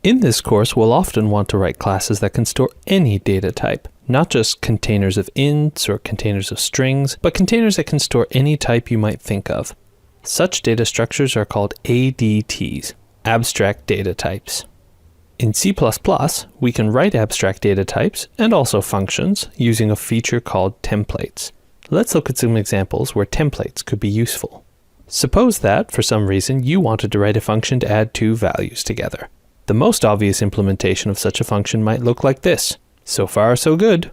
In this course, we'll often want to write classes that can store any data type, not just containers of ints or containers of strings, but containers that can store any type you might think of. Such data structures are called ADTs, abstract data types. In C++, we can write abstract data types and also functions using a feature called templates. Let's look at some examples where templates could be useful. Suppose that, for some reason, you wanted to write a function to add two values together. The most obvious implementation of such a function might look like this. So far, so good.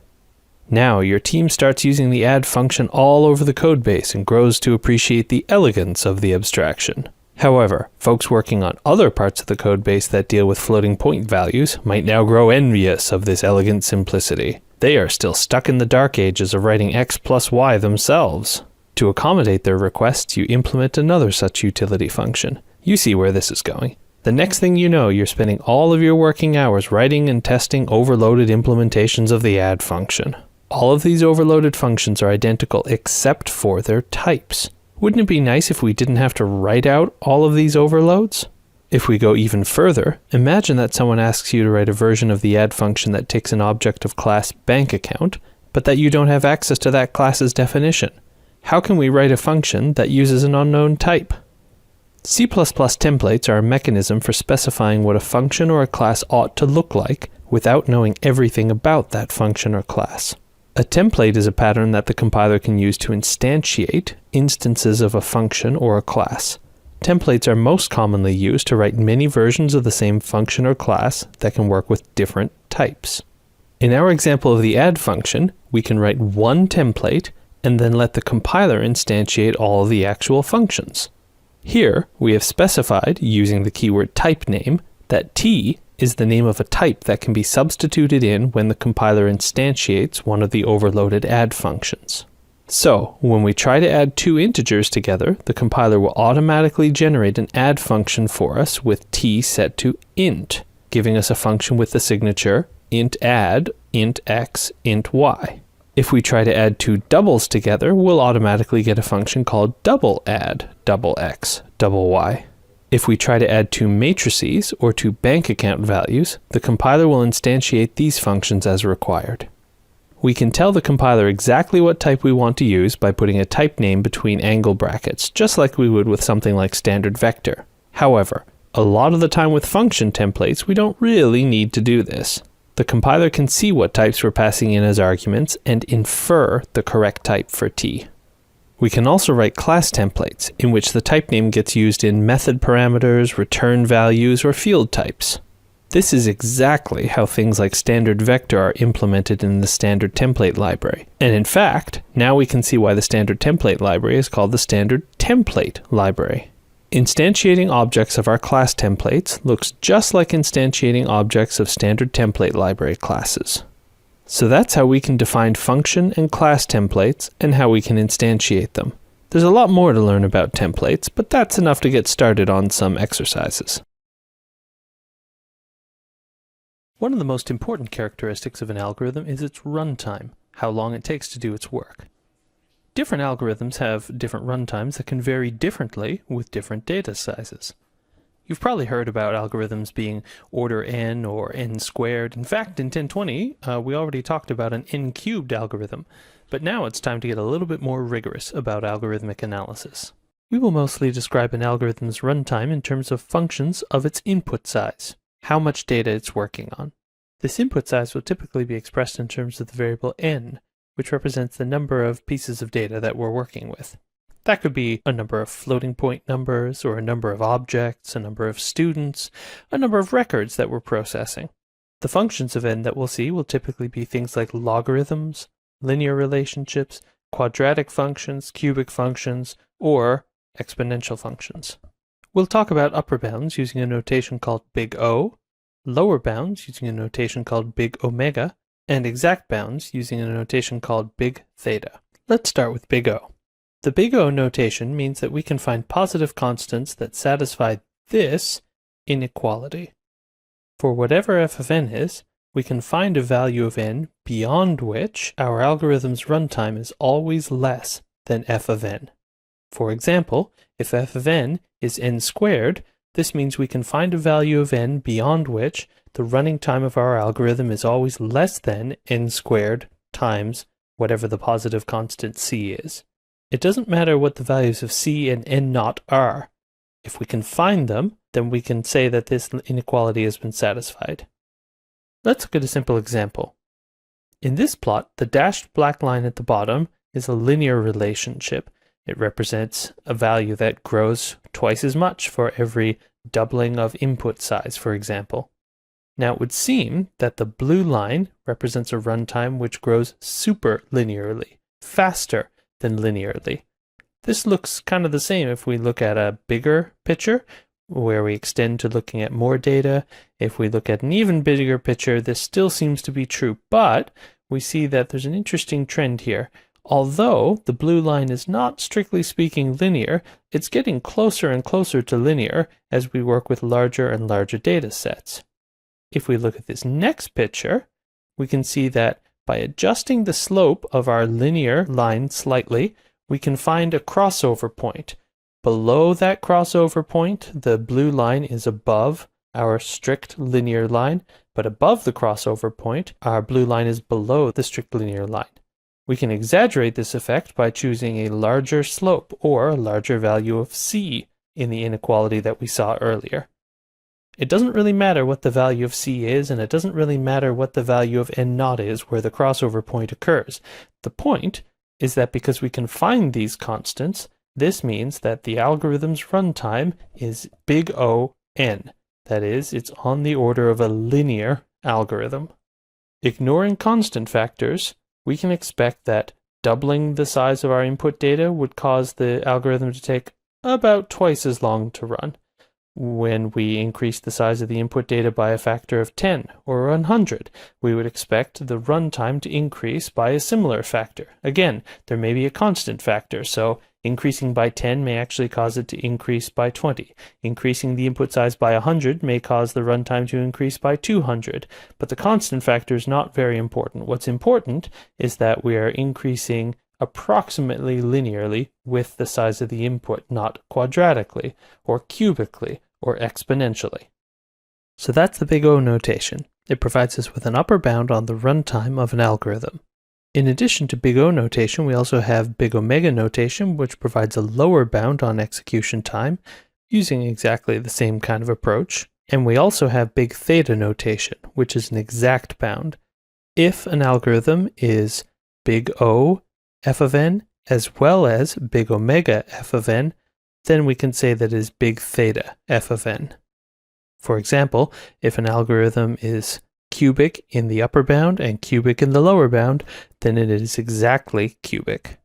Now, your team starts using the add function all over the codebase and grows to appreciate the elegance of the abstraction. However, folks working on other parts of the codebase that deal with floating point values might now grow envious of this elegant simplicity. They are still stuck in the dark ages of writing x plus y themselves. To accommodate their requests, you implement another such utility function. You see where this is going. The next thing you know, you're spending all of your working hours writing and testing overloaded implementations of the add function. All of these overloaded functions are identical except for their types. Wouldn't it be nice if we didn't have to write out all of these overloads? If we go even further, imagine that someone asks you to write a version of the add function that takes an object of class bank account, but that you don't have access to that class's definition. How can we write a function that uses an unknown type? C++ templates are a mechanism for specifying what a function or a class ought to look like without knowing everything about that function or class. A template is a pattern that the compiler can use to instantiate instances of a function or a class. Templates are most commonly used to write many versions of the same function or class that can work with different types. In our example of the add function, we can write one template and then let the compiler instantiate all of the actual functions. Here, we have specified, using the keyword typename, that t is the name of a type that can be substituted in when the compiler instantiates one of the overloaded add functions. So, when we try to add two integers together, the compiler will automatically generate an add function for us with t set to int, giving us a function with the signature int add, int x, int y. If we try to add two doubles together, we'll automatically get a function called double add, double x, double y. If we try to add two matrices or two bank account values, the compiler will instantiate these functions as required. We can tell the compiler exactly what type we want to use by putting a type name between angle brackets, just like we would with something like standard vector. However, a lot of the time with function templates, we don't really need to do this. The compiler can see what types we're passing in as arguments and infer the correct type for t. We can also write class templates, in which the type name gets used in method parameters, return values, or field types. This is exactly how things like standard vector are implemented in the standard template library. And in fact, now we can see why the standard template library is called the standard template library. Instantiating objects of our class templates looks just like instantiating objects of standard template library classes. So that's how we can define function and class templates and how we can instantiate them. There's a lot more to learn about templates, but that's enough to get started on some exercises. One of the most important characteristics of an algorithm is its runtime, how long it takes to do its work. Different algorithms have different runtimes that can vary differently with different data sizes. You've probably heard about algorithms being order n or n squared. In fact, in 1020, we already talked about an n cubed algorithm, but now it's time to get a little bit more rigorous about algorithmic analysis. We will mostly describe an algorithm's runtime in terms of functions of its input size, how much data it's working on. This input size will typically be expressed in terms of the variable n, which represents the number of pieces of data that we're working with. That could be a number of floating point numbers, or a number of objects, a number of students, a number of records that we're processing. The functions of n that we'll see will typically be things like logarithms, linear relationships, quadratic functions, cubic functions, or exponential functions. We'll talk about upper bounds using a notation called big O, lower bounds using a notation called big omega, and exact bounds using a notation called big theta. Let's start with big O. The big O notation means that we can find positive constants that satisfy this inequality. For whatever f of n is, we can find a value of n beyond which our algorithm's runtime is always less than f of n. For example, if f of n is n squared, This means we can find a value of n beyond which the running time of our algorithm is always less than n squared times whatever the positive constant c is. It doesn't matter what the values of c and n naught are. If we can find them, then we can say that this inequality has been satisfied. Let's look at a simple example. In this plot, the dashed black line at the bottom is a linear relationship. It represents a value that grows twice as much for every doubling of input size, for example. Now it would seem that the blue line represents a runtime which grows super linearly, faster than linearly. This looks kind of the same if we look at a bigger picture, where we extend to looking at more data. If we look at an even bigger picture, this still seems to be true, but we see that there's an interesting trend here. Although the blue line is not strictly speaking linear, it's getting closer and closer to linear as we work with larger and larger data sets. If we look at this next picture, we can see that by adjusting the slope of our linear line slightly, we can find a crossover point. Below that crossover point, the blue line is above our strict linear line, but above the crossover point, our blue line is below the strict linear line. We can exaggerate this effect by choosing a larger slope or a larger value of c in the inequality that we saw earlier. It doesn't really matter what the value of c is, and it doesn't really matter what the value of n naught is where the crossover point occurs. The point is that because we can find these constants, this means that the algorithm's runtime is big O n. That is, it's on the order of a linear algorithm. Ignoring constant factors, we can expect that doubling the size of our input data would cause the algorithm to take about twice as long to run. When we increase the size of the input data by a factor of 10 or 100, we would expect the runtime to increase by a similar factor. Again, there may be a constant factor, so increasing by 10 may actually cause it to increase by 20. Increasing the input size by 100 may cause the runtime to increase by 200, but the constant factor is not very important. What's important is that we are increasing approximately linearly with the size of the input, not quadratically, or cubically, or exponentially. So that's the big O notation. It provides us with an upper bound on the runtime of an algorithm. In addition to big O notation, we also have big omega notation, which provides a lower bound on execution time, using exactly the same kind of approach. And we also have big theta notation, which is an exact bound. If an algorithm is big O f of n as well as big omega f of n, then we can say that it is big theta f of n. For example, if an algorithm is cubic in the upper bound and cubic in the lower bound, then it is exactly cubic.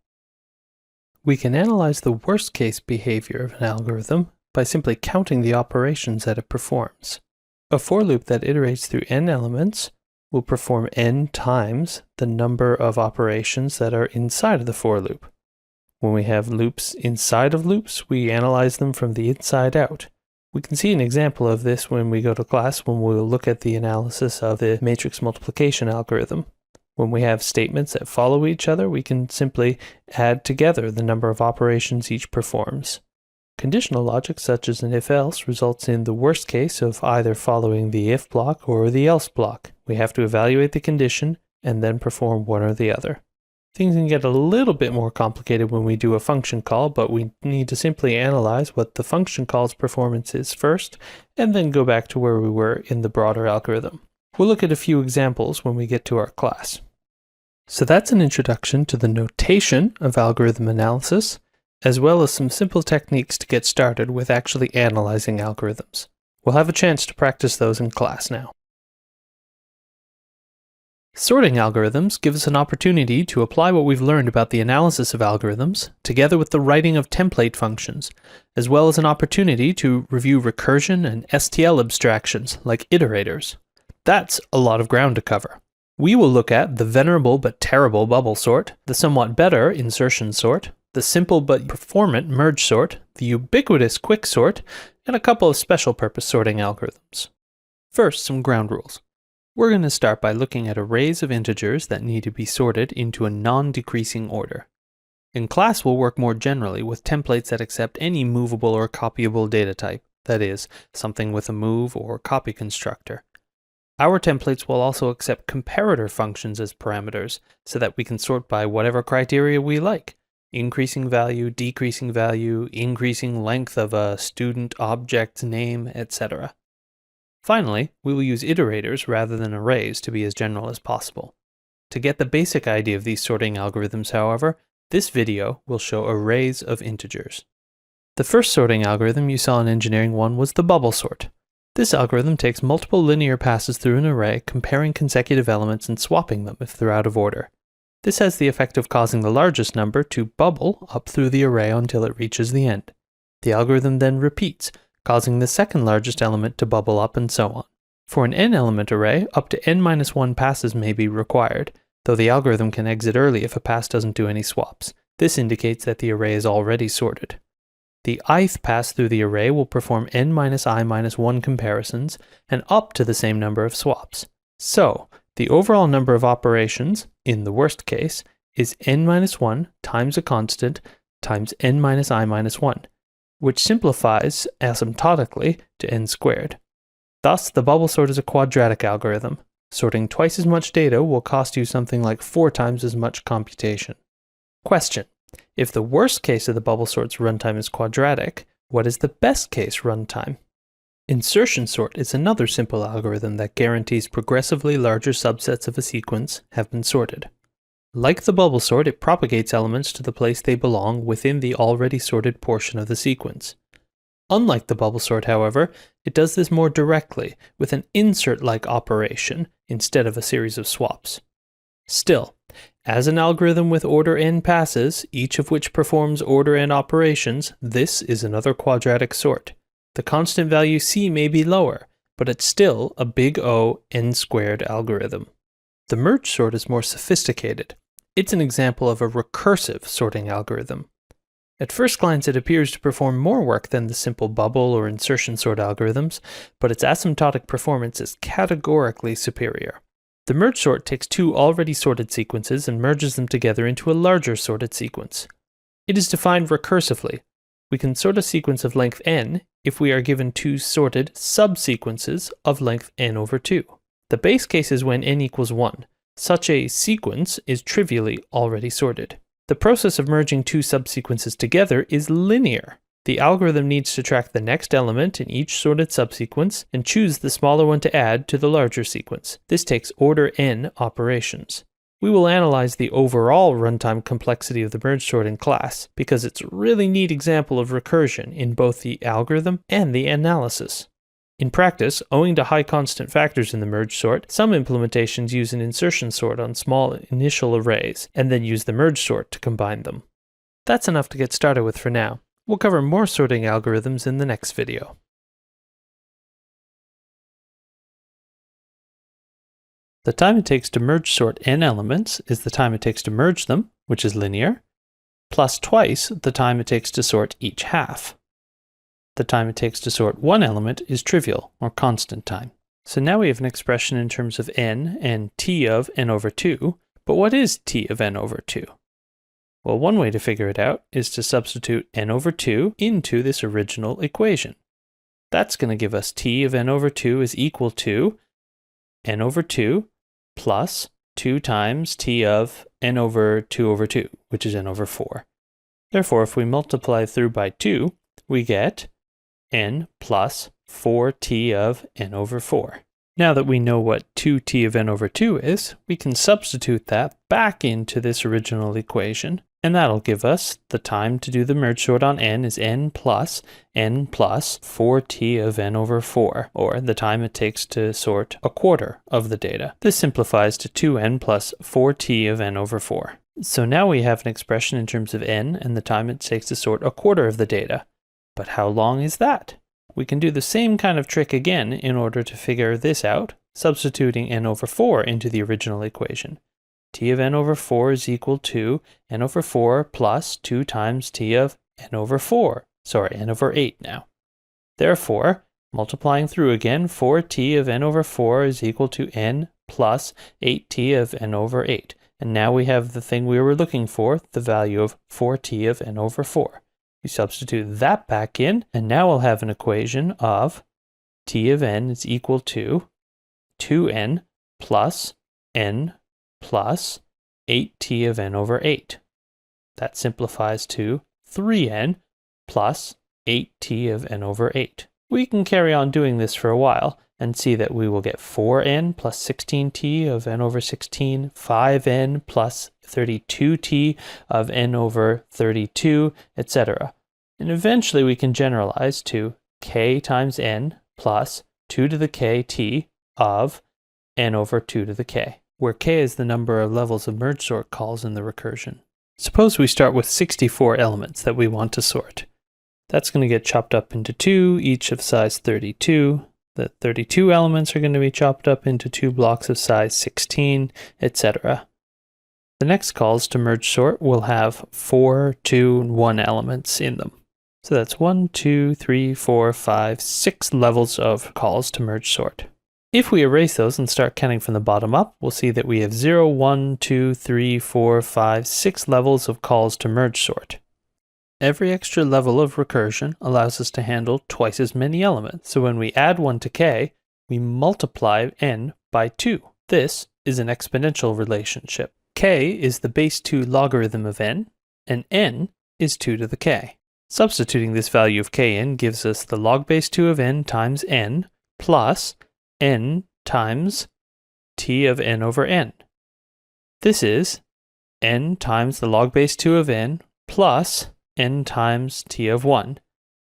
We can analyze the worst case behavior of an algorithm by simply counting the operations that it performs. A for loop that iterates through n elements will perform n times the number of operations that are inside of the for loop. When we have loops inside of loops, we analyze them from the inside out. We can see an example of this when we go to class when we'll look at the analysis of the matrix multiplication algorithm. When we have statements that follow each other, we can simply add together the number of operations each performs. Conditional logic such as an if-else results in the worst case of either following the if block or the else block. We have to evaluate the condition and then perform one or the other. Things can get a little bit more complicated when we do a function call, but we need to simply analyze what the function call's performance is first, and then go back to where we were in the broader algorithm. We'll look at a few examples when we get to our class. So that's an introduction to the notation of algorithm analysis, as well as some simple techniques to get started with actually analyzing algorithms. We'll have a chance to practice those in class now. Sorting algorithms give us an opportunity to apply what we've learned about the analysis of algorithms, together with the writing of template functions, as well as an opportunity to review recursion and STL abstractions like iterators. That's a lot of ground to cover. We will look at the venerable but terrible bubble sort, the somewhat better insertion sort, the simple but performant merge sort, the ubiquitous quick sort, and a couple of special purpose sorting algorithms. First, some ground rules. We're going to start by looking at arrays of integers that need to be sorted into a non-decreasing order. In class, we'll work more generally with templates that accept any movable or copyable data type. that is, something with a move or copy constructor. Our templates will also accept comparator functions as parameters so that we can sort by whatever criteria we like: increasing value, decreasing value, increasing length of a student object's name, etc. Finally, we will use iterators rather than arrays to be as general as possible. To get the basic idea of these sorting algorithms, however, this video will show arrays of integers. The first sorting algorithm you saw in Engineering 1 was the bubble sort. This algorithm takes multiple linear passes through an array, comparing consecutive elements and swapping them if they're out of order. This has the effect of causing the largest number to bubble up through the array until it reaches the end. The algorithm then repeats, causing the second largest element to bubble up and so on. For an n-element array, up to n-1 passes may be required, though the algorithm can exit early if a pass doesn't do any swaps. This indicates that the array is already sorted. The ith pass through the array will perform n-i-1 comparisons and up to the same number of swaps. So, the overall number of operations, in the worst case, is n-1 times a constant times n-i-1, which simplifies asymptotically to n squared. Thus, the bubble sort is a quadratic algorithm. Sorting twice as much data will cost you something like 4 times as much computation. Question: if the worst case of the bubble sort's runtime is quadratic, what is the best case runtime? Insertion sort is another simple algorithm that guarantees progressively larger subsets of a sequence have been sorted. Like the bubble sort, it propagates elements to the place they belong within the already sorted portion of the sequence. Unlike the bubble sort, however, it does this more directly, with an insert-like operation instead of a series of swaps. Still, as an algorithm with order n passes, each of which performs order n operations, this is another quadratic sort. The constant value c may be lower, but it's still a big O n squared algorithm. The merge sort is more sophisticated. It's an example of a recursive sorting algorithm. At first glance, it appears to perform more work than the simple bubble or insertion sort algorithms, but its asymptotic performance is categorically superior. The merge sort takes two already sorted sequences and merges them together into a larger sorted sequence. It is defined recursively. We can sort a sequence of length n if we are given two sorted subsequences of length n over 2. The base case is when n equals 1. Such a sequence is trivially already sorted. The process of merging two subsequences together is linear. The algorithm needs to track the next element in each sorted subsequence and choose the smaller one to add to the larger sequence. This takes order n operations. We will analyze the overall runtime complexity of the merge sort in class, because it's a really neat example of recursion in both the algorithm and the analysis. In practice, owing to high constant factors in the merge sort, some implementations use an insertion sort on small initial arrays, and then use the merge sort to combine them. That's enough to get started with for now. We'll cover more sorting algorithms in the next video. The time it takes to merge sort n elements is the time it takes to merge them, which is linear, plus twice the time it takes to sort each half. The time it takes to sort one element is trivial, or constant time. So now we have an expression in terms of n and t of n over 2, but what is t of n over 2? Well, one way to figure it out is to substitute n over 2 into this original equation. That's going to give us t of n over 2 is equal to n over 2 plus 2 times t of n over 2 over 2, which is n over 4. Therefore, if we multiply through by 2, we get n plus 4t of n over 4. Now that we know what 2t of n over 2 is, we can substitute that back into this original equation, and that'll give us the time to do the merge sort on n is n plus 4t of n over 4, or the time it takes to sort a quarter of the data. This simplifies to 2n plus 4t of n over 4. So now we have an expression in terms of n and the time it takes to sort a quarter of the data. But how long is that? We can do the same kind of trick again in order to figure this out, substituting n over 4 into the original equation. T of n over 4 is equal to n over 4 plus 2 times t of n over 8 now. Therefore, multiplying through again, 4t of n over 4 is equal to n plus 8t of n over 8. And now we have the thing we were looking for, the value of 4t of n over 4. We substitute that back in, and now we'll have an equation of t of n is equal to 2n plus n plus 8t of n over 8. That simplifies to 3n plus 8t of n over 8. We can carry on doing this for a while and see that we will get 4n plus 16t of n over 16, 5n plus 32t of n over 32, etc. And eventually we can generalize to k times n plus 2 to the k t of n over 2 to the k, where k is the number of levels of merge sort calls in the recursion. Suppose we start with 64 elements that we want to sort. That's going to get chopped up into 2, each of size 32. The 32 elements are going to be chopped up into 2 blocks of size 16, etc. The next calls to merge sort will have 4, 2, and 1 elements in them. So that's 1, 2, 3, 4, 5, 6 levels of calls to merge sort. If we erase those and start counting from the bottom up, we'll see that we have 0, 1, 2, 3, 4, 5, 6 levels of calls to merge sort. Every extra level of recursion allows us to handle twice as many elements, so when we add 1 to k, we multiply n by 2. This is an exponential relationship. K is the base 2 logarithm of n, and n is 2 to the k. Substituting this value of kn gives us the log base 2 of n times n plus n times t of n over n. This is n times the log base 2 of n plus n times t of 1.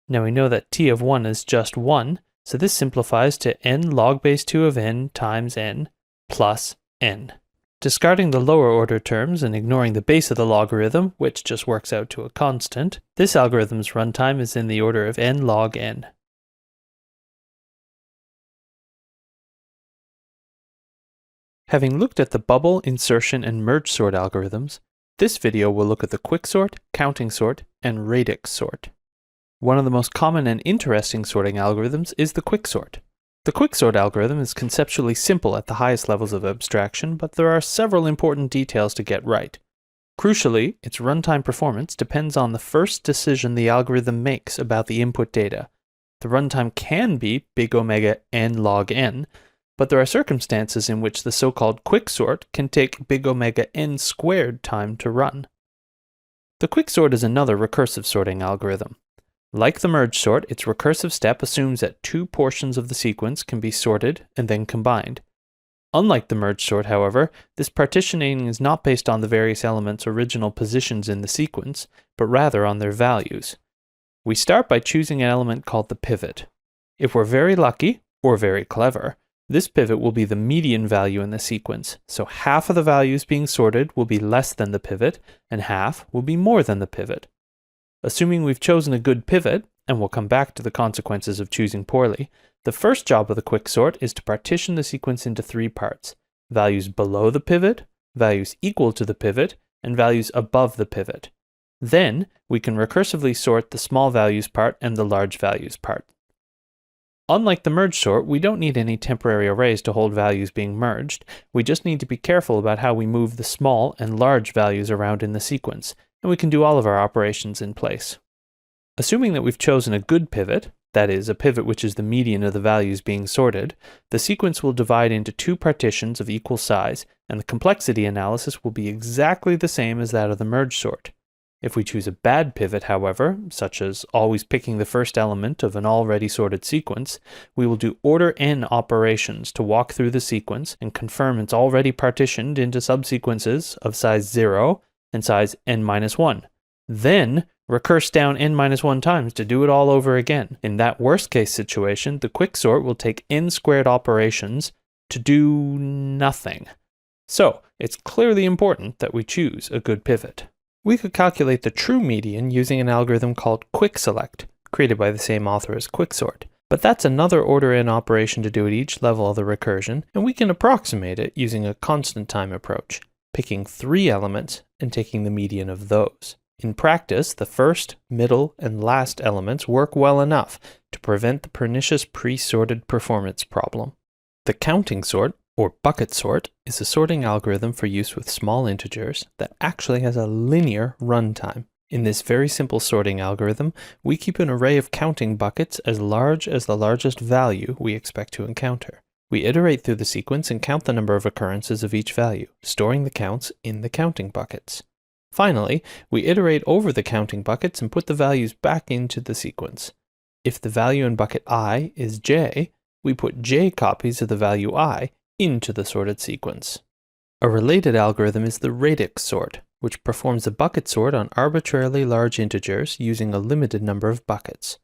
Now we know that t of 1 is just 1, so this simplifies to n log base 2 of n times n plus n. Discarding the lower order terms and ignoring the base of the logarithm, which just works out to a constant, this algorithm's runtime is in the order of n log n. Having looked at the bubble, insertion, and merge sort algorithms, this video will look at the quicksort, counting sort, and radix sort. One of the most common and interesting sorting algorithms is the quicksort. The quicksort algorithm is conceptually simple at the highest levels of abstraction, but there are several important details to get right. Crucially, its runtime performance depends on the first decision the algorithm makes about the input data. The runtime can be big omega n log n, but there are circumstances in which the so-called quicksort can take big omega n squared time to run. The quicksort is another recursive sorting algorithm. Like the merge sort, its recursive step assumes that 2 portions of the sequence can be sorted and then combined. Unlike the merge sort, however, this partitioning is not based on the various elements' original positions in the sequence, but rather on their values. We start by choosing an element called the pivot. If we're very lucky, or very clever, this pivot will be the median value in the sequence, so half of the values being sorted will be less than the pivot, and half will be more than the pivot. Assuming we've chosen a good pivot, and we'll come back to the consequences of choosing poorly, the first job of the quicksort is to partition the sequence into 3 parts: values below the pivot, values equal to the pivot, and values above the pivot. Then, we can recursively sort the small values part and the large values part. Unlike the merge sort, we don't need any temporary arrays to hold values being merged. We just need to be careful about how we move the small and large values around in the sequence, and we can do all of our operations in place. Assuming that we've chosen a good pivot, that is, a pivot which is the median of the values being sorted, the sequence will divide into 2 partitions of equal size, and the complexity analysis will be exactly the same as that of the merge sort. If we choose a bad pivot, however, such as always picking the first element of an already sorted sequence, we will do order n operations to walk through the sequence and confirm it's already partitioned into subsequences of size 0 and size n-1. Then, recurse down n-1 times to do it all over again. In that worst case situation, the quicksort will take n squared operations to do nothing. So, it's clearly important that we choose a good pivot. We could calculate the true median using an algorithm called quickselect, created by the same author as quicksort. But that's another order n operation to do at each level of the recursion, and we can approximate it using a constant time approach, picking 3 elements and taking the median of those. In practice, the first, middle, and last elements work well enough to prevent the pernicious pre-sorted performance problem. The counting sort, or bucket sort, is a sorting algorithm for use with small integers that actually has a linear runtime. In this very simple sorting algorithm, we keep an array of counting buckets as large as the largest value we expect to encounter. We iterate through the sequence and count the number of occurrences of each value, storing the counts in the counting buckets. Finally, we iterate over the counting buckets and put the values back into the sequence. If the value in bucket I is j, we put j copies of the value I into the sorted sequence. A related algorithm is the radix sort, which performs a bucket sort on arbitrarily large integers using a limited number of buckets.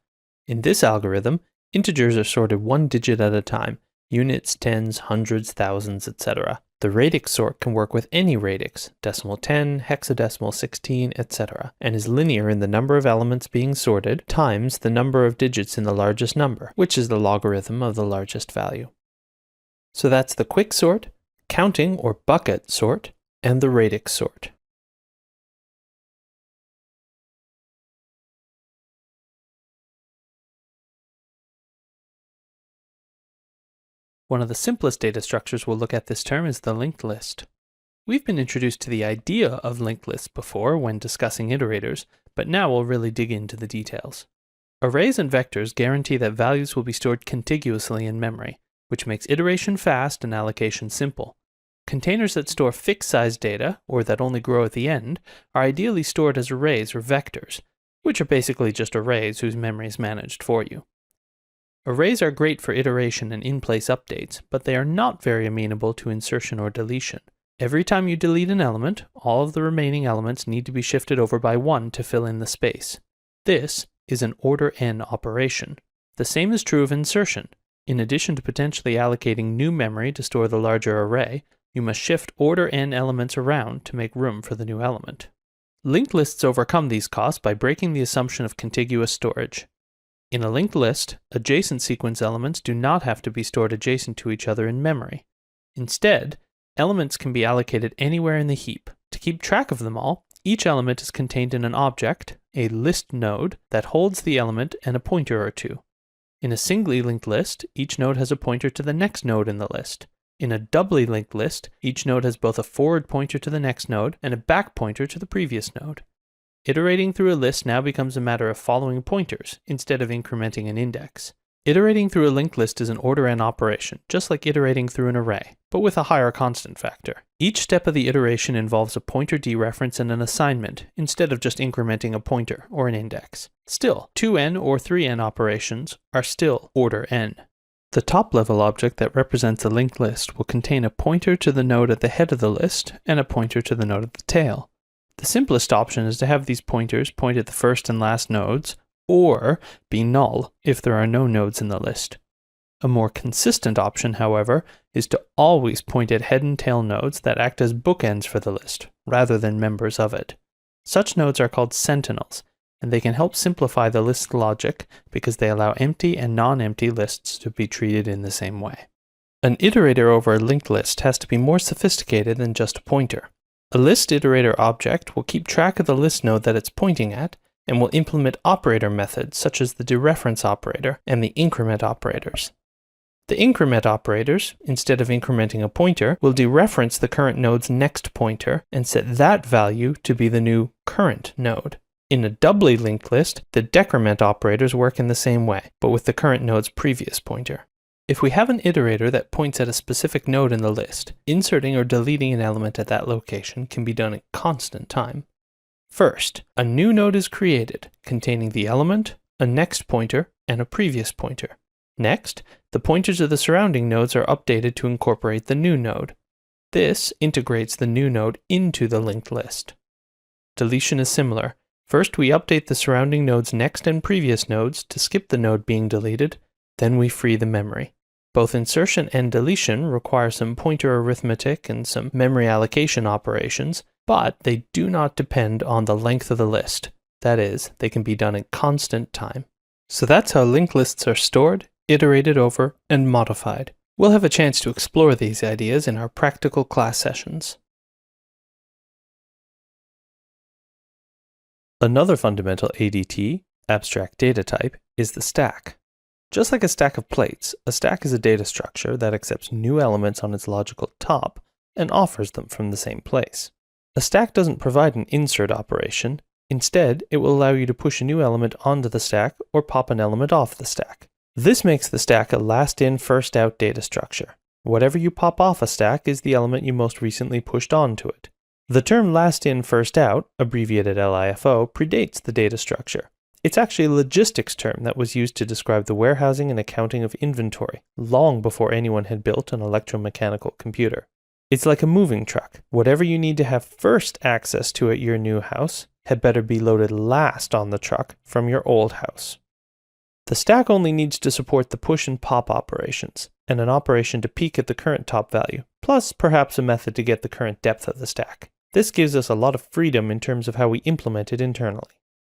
In this algorithm, integers are sorted one digit at a time, units, tens, hundreds, thousands, etc. The radix sort can work with any radix, decimal 10, hexadecimal 16, etc., and is linear in the number of elements being sorted times the number of digits in the largest number, which is the logarithm of the largest value. So that's the quick sort, counting or bucket sort, and the radix sort. One of the simplest data structures we'll look at this term is the linked list. We've been introduced to the idea of linked lists before when discussing iterators, but now we'll really dig into the details. Arrays and vectors guarantee that values will be stored contiguously in memory, which makes iteration fast and allocation simple. Containers that store fixed-size data, or that only grow at the end, are ideally stored as arrays or vectors, which are basically just arrays whose memory is managed for you. Arrays are great for iteration and in-place updates, but they are not very amenable to insertion or deletion. Every time you delete an element, all of the remaining elements need to be shifted over by 1 to fill in the space. This is an order n operation. The same is true of insertion. In addition to potentially allocating new memory to store the larger array, you must shift order n elements around to make room for the new element. Linked lists overcome these costs by breaking the assumption of contiguous storage. In a linked list, adjacent sequence elements do not have to be stored adjacent to each other in memory. Instead, elements can be allocated anywhere in the heap. To keep track of them all, each element is contained in an object, a list node, that holds the element and a pointer or two. In a singly linked list, each node has a pointer to the next node in the list. In a doubly linked list, each node has both a forward pointer to the next node and a back pointer to the previous node. Iterating through a list now becomes a matter of following pointers instead of incrementing an index. Iterating through a linked list is an order n operation, just like iterating through an array, but with a higher constant factor. Each step of the iteration involves a pointer dereference and an assignment, instead of just incrementing a pointer or an index. Still, 2n or 3n operations are still order n. The top-level object that represents a linked list will contain a pointer to the node at the head of the list and a pointer to the node at the tail. The simplest option is to have these pointers point at the first and last nodes, or be null if there are no nodes in the list. A more consistent option, however, is to always point at head and tail nodes that act as bookends for the list, rather than members of it. Such nodes are called sentinels, and they can help simplify the list logic because they allow empty and non-empty lists to be treated in the same way. An iterator over a linked list has to be more sophisticated than just a pointer. A list iterator object will keep track of the list node that it's pointing at, and will implement operator methods such as the dereference operator and the increment operators. The increment operators, instead of incrementing a pointer, will dereference the current node's next pointer and set that value to be the new current node. In a doubly linked list, the decrement operators work in the same way, but with the current node's previous pointer. If we have an iterator that points at a specific node in the list, inserting or deleting an element at that location can be done at constant time. First, a new node is created, containing the element, a next pointer, and a previous pointer. Next, the pointers of the surrounding nodes are updated to incorporate the new node. This integrates the new node into the linked list. Deletion is similar. First, we update the surrounding node's next and previous nodes to skip the node being deleted, then we free the memory. Both insertion and deletion require some pointer arithmetic and some memory allocation operations, but they do not depend on the length of the list. That is, they can be done in constant time. So that's how linked lists are stored, iterated over, and modified. We'll have a chance to explore these ideas in our practical class sessions. Another fundamental ADT, abstract data type, is the stack. Just like a stack of plates, a stack is a data structure that accepts new elements on its logical top and offers them from the same place. A stack doesn't provide an insert operation, Instead, it will allow you to push a new element onto the stack or pop an element off the stack. This makes the stack a last-in, first-out data structure. Whatever you pop off a stack is the element you most recently pushed onto it. The term last-in, first-out, abbreviated LIFO, predates the data structure. It's actually a logistics term that was used to describe the warehousing and accounting of inventory, long before anyone had built an electromechanical computer. It's like a moving truck. Whatever you need to have first access to at your new house had better be loaded last on the truck from your old house. The stack only needs to support the push and pop operations, and an operation to peek at the current top value, plus perhaps a method to get the current depth of the stack. This gives us a lot of freedom in terms of how we implement it internally.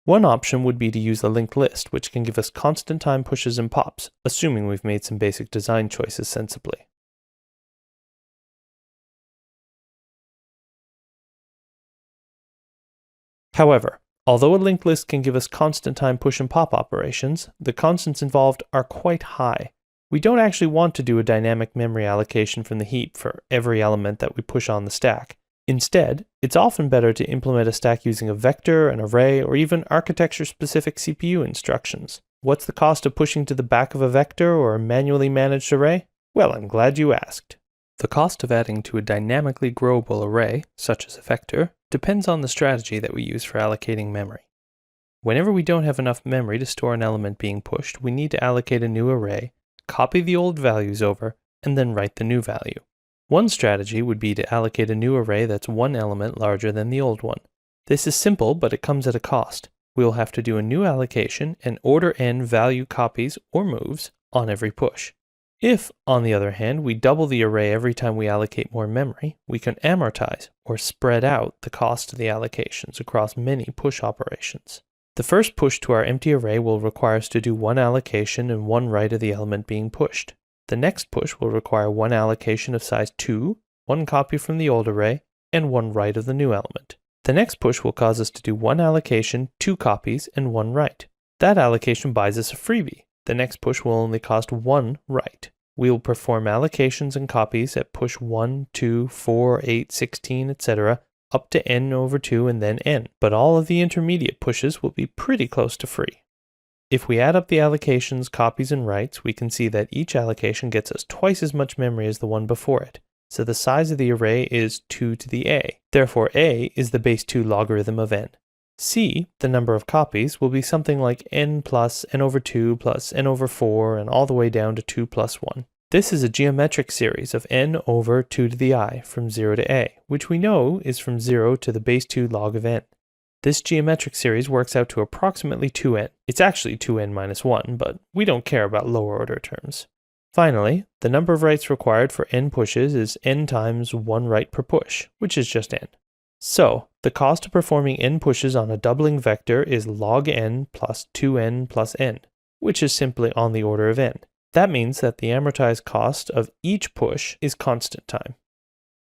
One option would be to use a linked list, which can give us constant time pushes and pops, assuming we've made some basic design choices sensibly. However, although a linked list can give us constant time push and pop operations, the constants involved are quite high. We don't actually want to do a dynamic memory allocation from the heap for every element that we push on the stack. Instead, it's often better to implement a stack using a vector, an array, or even architecture-specific CPU instructions. What's the cost of pushing to the back of a vector or a manually managed array? Well, I'm glad you asked. The cost of adding to a dynamically growable array, such as a vector, depends on the strategy that we use for allocating memory. Whenever we don't have enough memory to store an element being pushed, we need to allocate a new array, copy the old values over, and then write the new value. One strategy would be to allocate a new array that's one element larger than the old one. This is simple, but it comes at a cost. We will have to do a new allocation and order n value copies or moves on every push. If, on the other hand, we double the array every time we allocate more memory, we can amortize or spread out the cost of the allocations across many push operations. The first push to our empty array will require us to do one allocation and one write of the element being pushed. The next push will require one allocation of size 2, one copy from the old array, and one write of the new element. The next push will cause us to do one allocation, 2 copies, and one write. That allocation buys us a freebie. The next push will only cost one write. We will perform allocations and copies at push 1, 2, 4, 8, 16, etc. up to n over 2 and then n, but all of the intermediate pushes will be pretty close to free. If we add up the allocations, copies, and writes, we can see that each allocation gets us twice as much memory as the one before it. So the size of the array is 2 to the a. Therefore a is the base 2 logarithm of n. C, the number of copies, will be something like n plus n over 2 plus n over 4 and all the way down to 2 plus 1. This is a geometric series of n over 2 to the I from 0 to a, which we know is from 0 to the base 2 log of n. This geometric series works out to approximately 2n. It's actually 2n minus 1, but we don't care about lower order terms. Finally, the number of writes required for n pushes is n times 1 write per push, which is just n. So, the cost of performing n pushes on a doubling vector is log n plus 2n plus n, which is simply on the order of n. That means that the amortized cost of each push is constant time.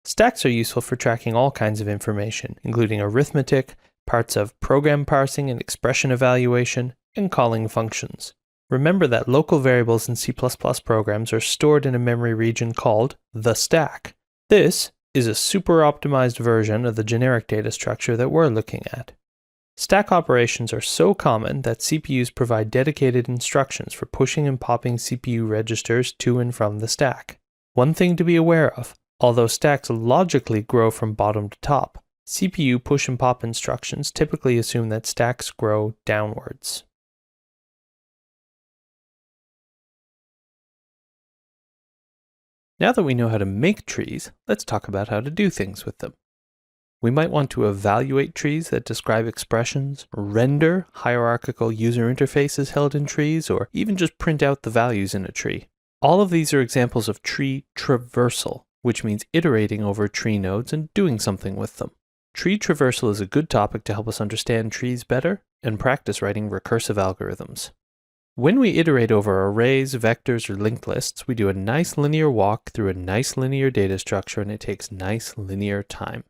Stacks are useful for tracking all kinds of information, including arithmetic, parts of program parsing and expression evaluation, and calling functions. Remember that local variables in C++ programs are stored in a memory region called the stack. This is a super optimized version of the generic data structure that we're looking at. Stack operations are so common that CPUs provide dedicated instructions for pushing and popping CPU registers to and from the stack. One thing to be aware of, although stacks logically grow from bottom to top, CPU push and pop instructions typically assume that stacks grow downwards. Now that we know how to make trees, let's talk about how to do things with them. We might want to evaluate trees that describe expressions, render hierarchical user interfaces held in trees, or even just print out the values in a tree. All of these are examples of tree traversal, which means iterating over tree nodes and doing something with them. Tree traversal is a good topic to help us understand trees better and practice writing recursive algorithms. When we iterate over arrays, vectors, or linked lists, we do a nice linear walk through a nice linear data structure, and it takes nice linear time.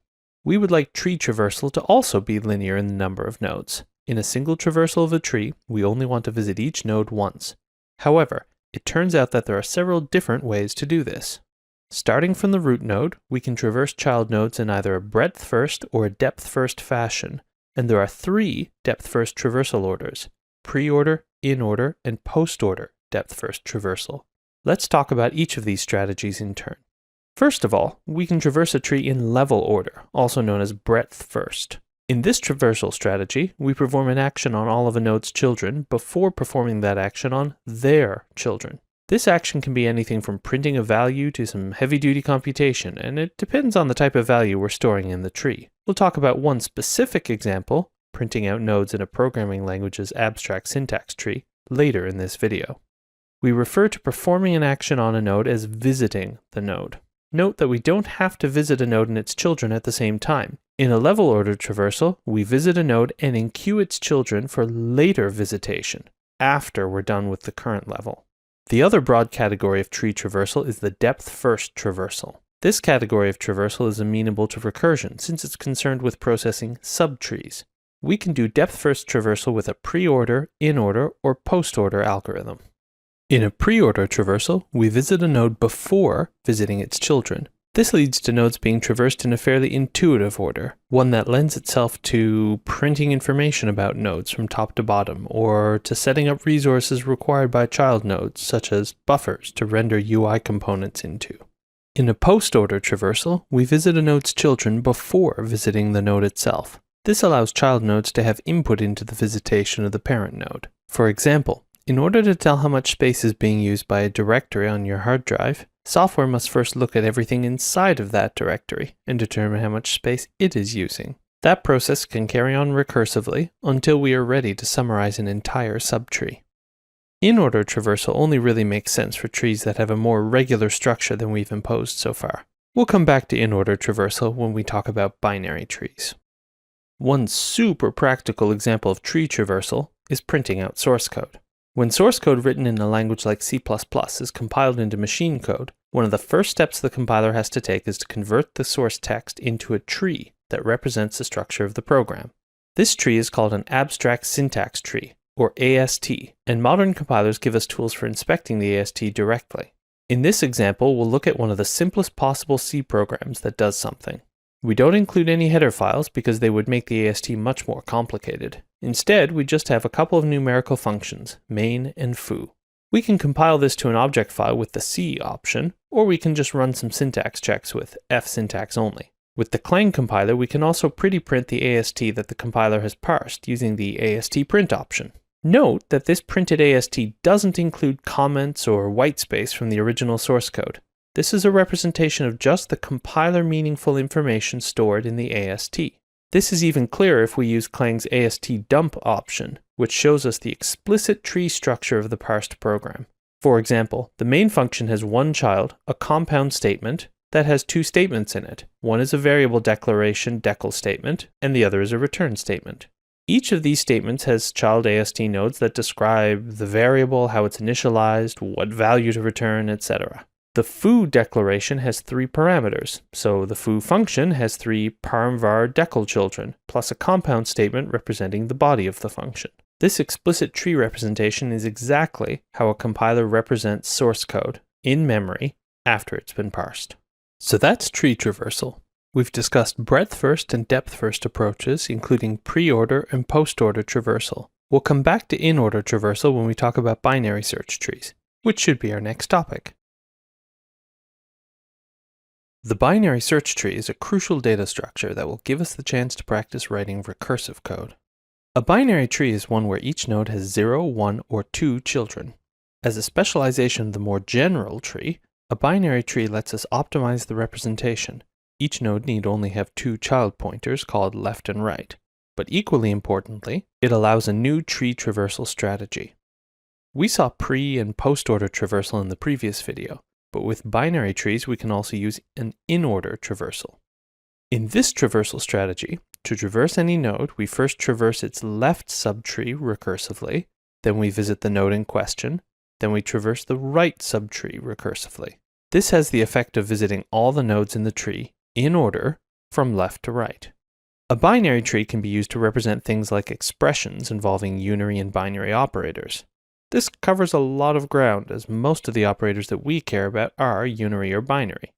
We would like tree traversal to also be linear in the number of nodes. In a single traversal of a tree, we only want to visit each node once. However, it turns out that there are several different ways to do this. Starting from the root node, we can traverse child nodes in either a breadth-first or a depth-first fashion. And there are 3 depth-first traversal orders: pre-order, in-order, and post-order depth-first traversal. Let's talk about each of these strategies in turn. First of all, we can traverse a tree in level order, also known as breadth first. In this traversal strategy, we perform an action on all of a node's children before performing that action on their children. This action can be anything from printing a value to some heavy-duty computation, and it depends on the type of value we're storing in the tree. We'll talk about one specific example, printing out nodes in a programming language's abstract syntax tree, later in this video. We refer to performing an action on a node as visiting the node. Note that we don't have to visit a node and its children at the same time. In a level order traversal, we visit a node and enqueue its children for later visitation, after we're done with the current level. The other broad category of tree traversal is the depth-first traversal. This category of traversal is amenable to recursion since it's concerned with processing subtrees. We can do depth-first traversal with a pre-order, in-order, or post-order algorithm. In a pre-order traversal, we visit a node before visiting its children. This leads to nodes being traversed in a fairly intuitive order, one that lends itself to printing information about nodes from top to bottom, or to setting up resources required by child nodes, such as buffers to render UI components into. In a post-order traversal, we visit a node's children before visiting the node itself. This allows child nodes to have input into the visitation of the parent node. For example, in order to tell how much space is being used by a directory on your hard drive, software must first look at everything inside of that directory and determine how much space it is using. That process can carry on recursively until we are ready to summarize an entire subtree. In-order traversal only really makes sense for trees that have a more regular structure than we've imposed so far. We'll come back to in-order traversal when we talk about binary trees. One super practical example of tree traversal is printing out source code. When source code written in a language like C++ is compiled into machine code, one of the first steps the compiler has to take is to convert the source text into a tree that represents the structure of the program. This tree is called an abstract syntax tree, or AST, and modern compilers give us tools for inspecting the AST directly. In this example, we'll look at one of the simplest possible C programs that does something. We don't include any header files because they would make the AST much more complicated. Instead, we just have a couple of numerical functions, main and foo. We can compile this to an object file with the C option, or we can just run some syntax checks with F syntax only. With the Clang compiler, we can also pretty print the AST that the compiler has parsed using the AST print option. Note that this printed AST doesn't include comments or whitespace from the original source code. This is a representation of just the compiler meaningful information stored in the AST. This is even clearer if we use Clang's AST dump option, which shows us the explicit tree structure of the parsed program. For example, the main function has one child, a compound statement, that has 2 statements in it. One is a variable declaration decl statement, and the other is a return statement. Each of these statements has child AST nodes that describe the variable, how it's initialized, what value to return, etc. The foo declaration has 3 parameters, so the foo function has 3 parm-var decl children, plus a compound statement representing the body of the function. This explicit tree representation is exactly how a compiler represents source code in memory after it's been parsed. So that's tree traversal. We've discussed breadth-first and depth-first approaches, including pre-order and post-order traversal. We'll come back to in-order traversal when we talk about binary search trees, which should be our next topic. The binary search tree is a crucial data structure that will give us the chance to practice writing recursive code. A binary tree is one where each node has 0, 1, or 2 children. As a specialization of the more general tree, a binary tree lets us optimize the representation. Each node need only have 2 child pointers called left and right. But equally importantly, it allows a new tree traversal strategy. We saw pre- and post-order traversal in the previous video, but with binary trees we can also use an in-order traversal. In this traversal strategy, to traverse any node, we first traverse its left subtree recursively, then we visit the node in question, then we traverse the right subtree recursively. This has the effect of visiting all the nodes in the tree, in order, from left to right. A binary tree can be used to represent things like expressions involving unary and binary operators. This covers a lot of ground, as most of the operators that we care about are unary or binary.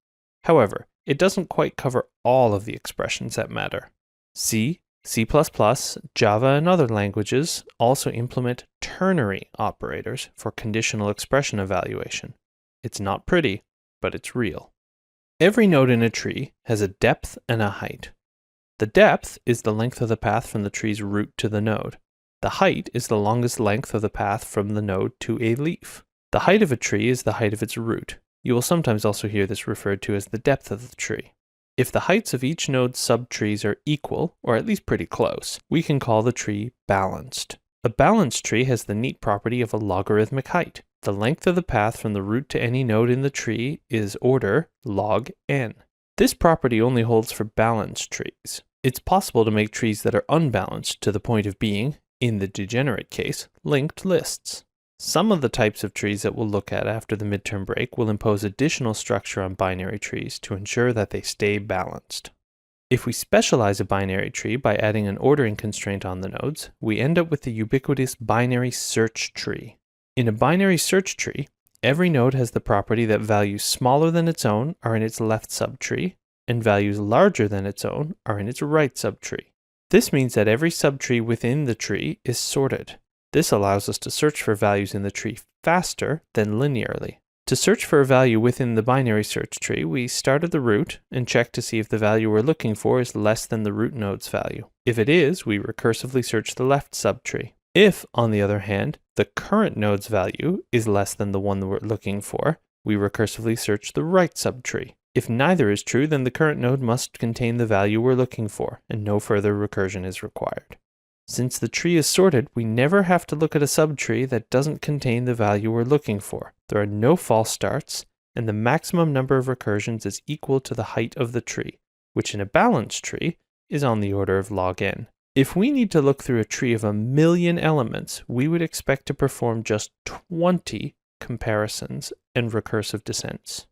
However, it doesn't quite cover all of the expressions that matter. C, C++, Java, and other languages also implement ternary operators for conditional expression evaluation. It's not pretty, but it's real. Every node in a tree has a depth and a height. The depth is the length of the path from the tree's root to the node. The height is the longest length of the path from the node to a leaf. The height of a tree is the height of its root. You will sometimes also hear this referred to as the depth of the tree. If the heights of each node's subtrees are equal, or at least pretty close, we can call the tree balanced. A balanced tree has the neat property of a logarithmic height. The length of the path from the root to any node in the tree is order log n. This property only holds for balanced trees. It's possible to make trees that are unbalanced to the point of being, in the degenerate case, linked lists. Some of the types of trees that we'll look at after the midterm break will impose additional structure on binary trees to ensure that they stay balanced. If we specialize a binary tree by adding an ordering constraint on the nodes, we end up with the ubiquitous binary search tree. In a binary search tree, every node has the property that values smaller than its own are in its left subtree, and values larger than its own are in its right subtree. This means that every subtree within the tree is sorted. This allows us to search for values in the tree faster than linearly. To search for a value within the binary search tree, we start at the root and check to see if the value we're looking for is less than the root node's value. If it is, we recursively search the left subtree. If, on the other hand, the current node's value is less than the one that we're looking for, we recursively search the right subtree. If neither is true, then the current node must contain the value we're looking for, and no further recursion is required. Since the tree is sorted, we never have to look at a subtree that doesn't contain the value we're looking for. There are no false starts, and the maximum number of recursions is equal to the height of the tree, which in a balanced tree is on the order of log n. If we need to look through a tree of 1,000,000 elements, we would expect to perform just 20 comparisons and recursive descents.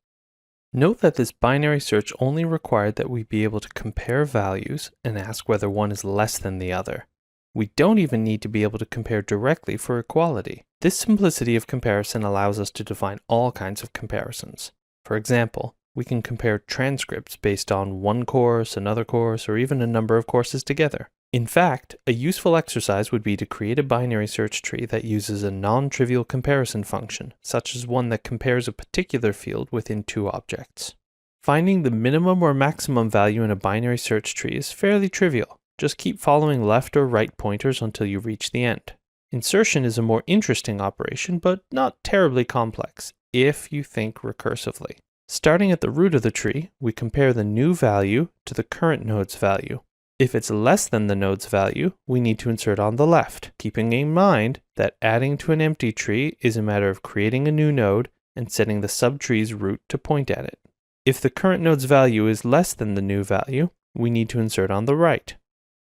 Note that this binary search only required that we be able to compare values and ask whether one is less than the other. We don't even need to be able to compare directly for equality. This simplicity of comparison allows us to define all kinds of comparisons. For example, we can compare transcripts based on one course, another course, or even a number of courses together. In fact, a useful exercise would be to create a binary search tree that uses a non-trivial comparison function, such as one that compares a particular field within two objects. Finding the minimum or maximum value in a binary search tree is fairly trivial. Just keep following left or right pointers until you reach the end. Insertion is a more interesting operation, but not terribly complex, if you think recursively. Starting at the root of the tree, we compare the new value to the current node's value. If it's less than the node's value, we need to insert on the left, keeping in mind that adding to an empty tree is a matter of creating a new node and setting the subtree's root to point at it. If the current node's value is less than the new value, we need to insert on the right.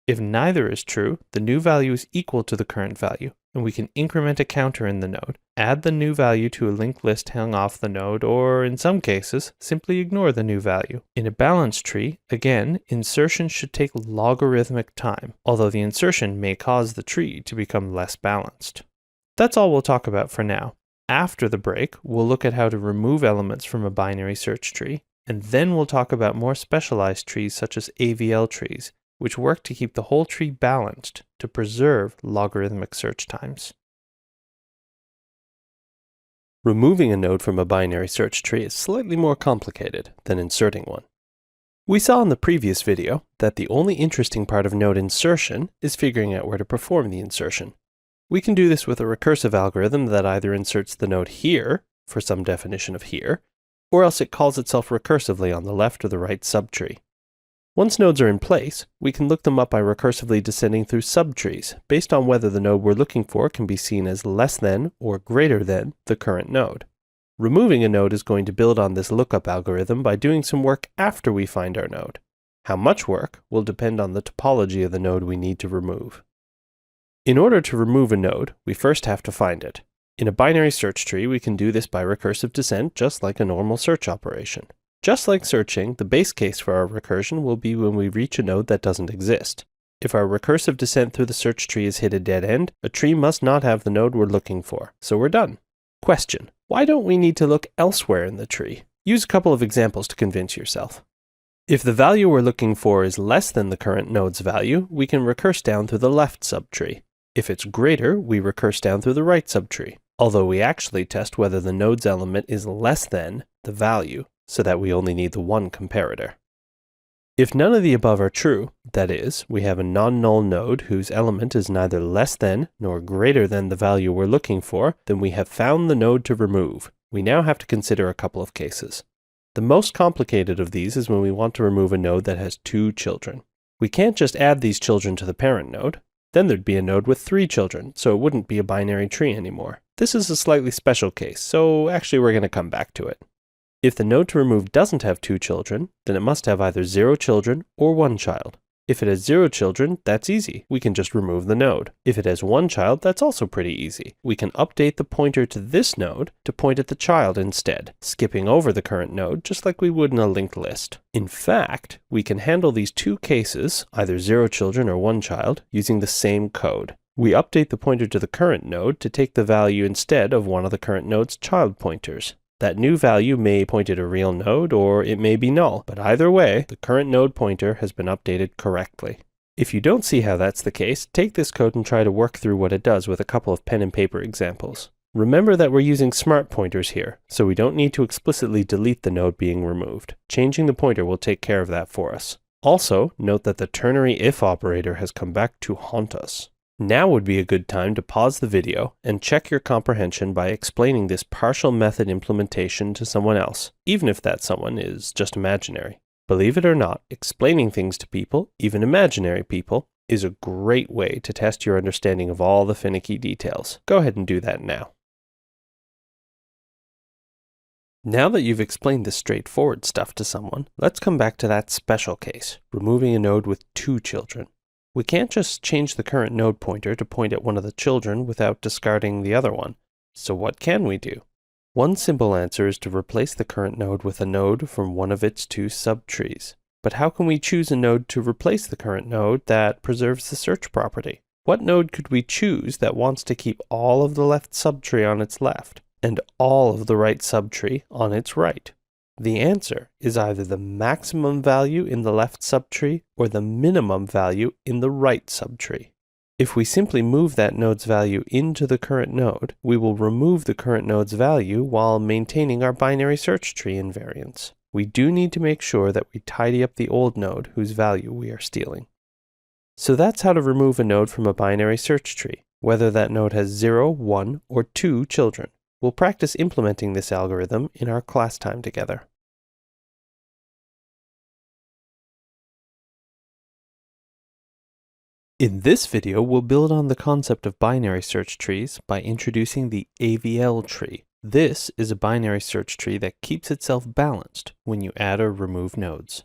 If neither is true, the new value is equal to the current value, and we can increment a counter in the node, add the new value to a linked list hung off the node, or in some cases, simply ignore the new value. In a balanced tree, again, insertion should take logarithmic time, although the insertion may cause the tree to become less balanced. That's all we'll talk about for now. After the break, we'll look at how to remove elements from a binary search tree, and then we'll talk about more specialized trees such as AVL trees, which work to keep the whole tree balanced to preserve logarithmic search times. Removing a node from a binary search tree is slightly more complicated than inserting one. We saw in the previous video that the only interesting part of node insertion is figuring out where to perform the insertion. We can do this with a recursive algorithm that either inserts the node here, for some definition of here, or else it calls itself recursively on the left or the right subtree. Once nodes are in place, we can look them up by recursively descending through subtrees, based on whether the node we're looking for can be seen as less than or greater than the current node. Removing a node is going to build on this lookup algorithm by doing some work after we find our node. How much work will depend on the topology of the node we need to remove. In order to remove a node, we first have to find it. In a binary search tree, we can do this by recursive descent, just like a normal search operation. Just like searching, the base case for our recursion will be when we reach a node that doesn't exist. If our recursive descent through the search tree has hit a dead end, a tree must not have the node we're looking for, so we're done. Question: why don't we need to look elsewhere in the tree? Use a couple of examples to convince yourself. If the value we're looking for is less than the current node's value, we can recurse down through the left subtree. If it's greater, we recurse down through the right subtree, although we actually test whether the node's element is less than the value, so that we only need the one comparator. If none of the above are true, that is, we have a non-null node whose element is neither less than nor greater than the value we're looking for, then we have found the node to remove. We now have to consider a couple of cases. The most complicated of these is when we want to remove a node that has 2 children. We can't just add these children to the parent node. Then there'd be a node with 3 children, so it wouldn't be a binary tree anymore. This is a slightly special case, so actually we're going to come back to it. If the node to remove doesn't have 2 children, then it must have either 0 children or 1 child. If it has 0 children, that's easy. We can just remove the node. If it has 1 child, that's also pretty easy. We can update the pointer to this node to point at the child instead, skipping over the current node just like we would in a linked list. In fact, we can handle these 2 cases, either 0 children or 1 child, using the same code. We update the pointer to the current node to take the value instead of one of the current node's child pointers. That new value may point at a real node or it may be null, but either way, the current node pointer has been updated correctly. If you don't see how that's the case, take this code and try to work through what it does with a couple of pen and paper examples. Remember that we're using smart pointers here, so we don't need to explicitly delete the node being removed. Changing the pointer will take care of that for us. Also, note that the ternary if operator has come back to haunt us. Now would be a good time to pause the video and check your comprehension by explaining this partial method implementation to someone else, even if that someone is just imaginary. Believe it or not, explaining things to people, even imaginary people, is a great way to test your understanding of all the finicky details. Go ahead and do that now. Now that you've explained this straightforward stuff to someone, let's come back to that special case, removing a node with 2 children. We can't just change the current node pointer to point at one of the children without discarding the other one. So what can we do? One simple answer is to replace the current node with a node from one of its 2 subtrees. But how can we choose a node to replace the current node that preserves the search property? What node could we choose that wants to keep all of the left subtree on its left and all of the right subtree on its right? The answer is either the maximum value in the left subtree or the minimum value in the right subtree. If we simply move that node's value into the current node, we will remove the current node's value while maintaining our binary search tree invariance. We do need to make sure that we tidy up the old node whose value we are stealing. So that's how to remove a node from a binary search tree, whether that node has 0, 1, or 2 children. We'll practice implementing this algorithm in our class time together. In this video, we'll build on the concept of binary search trees by introducing the AVL tree. This is a binary search tree that keeps itself balanced when you add or remove nodes.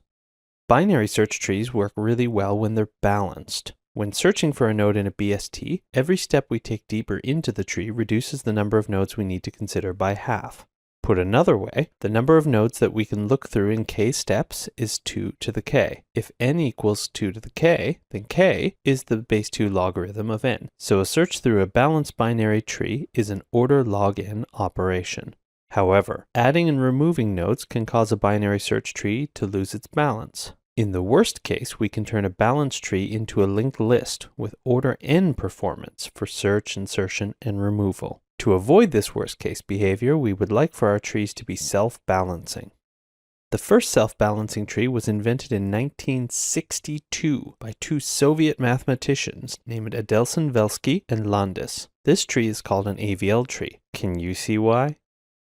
Binary search trees work really well when they're balanced. When searching for a node in a BST, every step we take deeper into the tree reduces the number of nodes we need to consider by half. Put another way, the number of nodes that we can look through in k steps is 2 to the k. If n equals 2 to the k, then k is the base 2 logarithm of n. So a search through a balanced binary tree is an order log n operation. However, adding and removing nodes can cause a binary search tree to lose its balance. In the worst case, we can turn a balanced tree into a linked list with order n performance for search, insertion, and removal. To avoid this worst case behavior, we would like for our trees to be self-balancing. The first self-balancing tree was invented in 1962 by 2 Soviet mathematicians named Adelson-Velsky and Landis. This tree is called an AVL tree. Can you see why?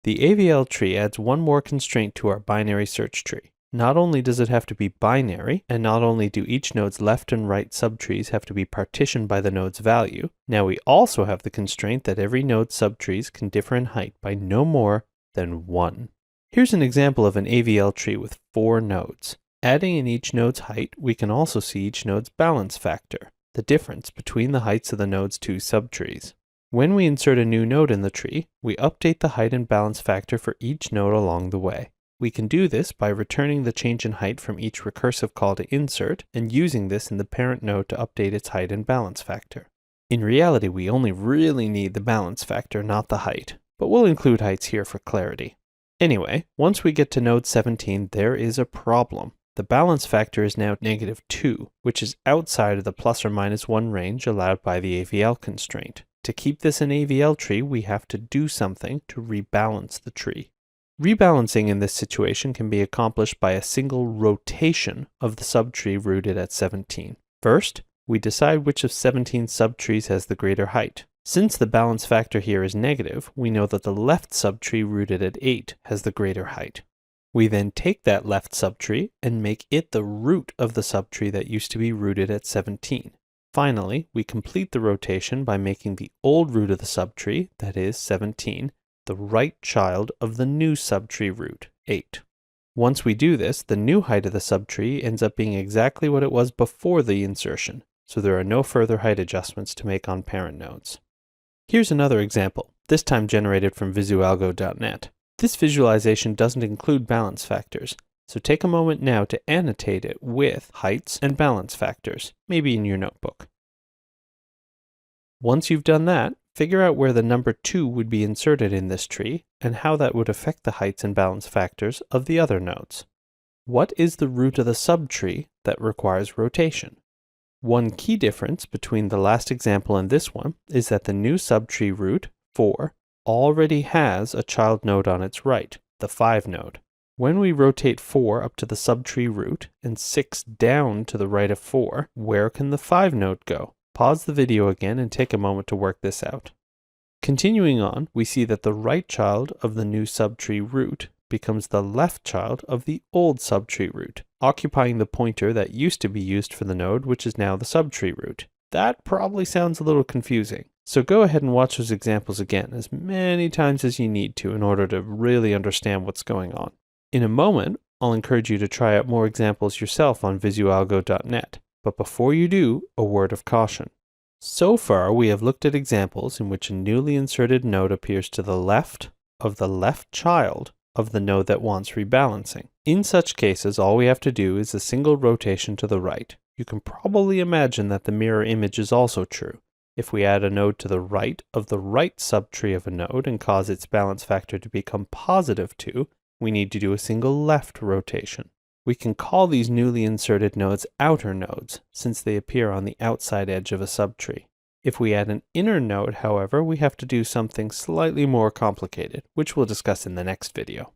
The AVL tree adds one more constraint to our binary search tree. Not only does it have to be binary, and not only do each node's left and right subtrees have to be partitioned by the node's value, now we also have the constraint that every node's subtrees can differ in height by no more than 1. Here's an example of an AVL tree with 4 nodes. Adding in each node's height, we can also see each node's balance factor, the difference between the heights of the node's 2 subtrees. When we insert a new node in the tree, we update the height and balance factor for each node along the way. We can do this by returning the change in height from each recursive call to insert and using this in the parent node to update its height and balance factor. In reality, we only really need the balance factor, not the height, but we'll include heights here for clarity. Anyway, once we get to node 17, there is a problem. the balance factor is now -2, which is outside of the plus or minus 1 range allowed by the AVL constraint. To keep this an AVL tree, we have to do something to rebalance the tree. Rebalancing in this situation can be accomplished by a single rotation of the subtree rooted at 17. First, we decide which of 17 subtrees has the greater height. Since the balance factor here is negative, we know that the left subtree rooted at 8 has the greater height. We then take that left subtree and make it the root of the subtree that used to be rooted at 17. Finally, we complete the rotation by making the old root of the subtree, that is 17, the right child of the new subtree root, 8. Once we do this, the new height of the subtree ends up being exactly what it was before the insertion, so there are no further height adjustments to make on parent nodes. Here's another example, this time generated from visualgo.net. This visualization doesn't include balance factors, so take a moment now to annotate it with heights and balance factors, maybe in your notebook. Once you've done that, figure out where the number 2 would be inserted in this tree and how that would affect the heights and balance factors of the other nodes. What is the root of the subtree that requires rotation? One key difference between the last example and this one is that the new subtree root, 4, already has a child node on its right, the 5 node. When we rotate 4 up to the subtree root and 6 down to the right of 4, where can the 5 node go? Pause the video again and take a moment to work this out. Continuing on, we see that the right child of the new subtree root becomes the left child of the old subtree root, occupying the pointer that used to be used for the node, which is now the subtree root. That probably sounds a little confusing. So go ahead and watch those examples again as many times as you need to in order to really understand what's going on. In a moment, I'll encourage you to try out more examples yourself on visualgo.net. But before you do, a word of caution. So far, we have looked at examples in which a newly inserted node appears to the left of the left child of the node that wants rebalancing. In such cases, all we have to do is a single rotation to the right. You can probably imagine that the mirror image is also true. If we add a node to the right of the right subtree of a node and cause its balance factor to become +2, we need to do a single left rotation. We can call these newly inserted nodes outer nodes, since they appear on the outside edge of a subtree. If we add an inner node, however, we have to do something slightly more complicated, which we'll discuss in the next video.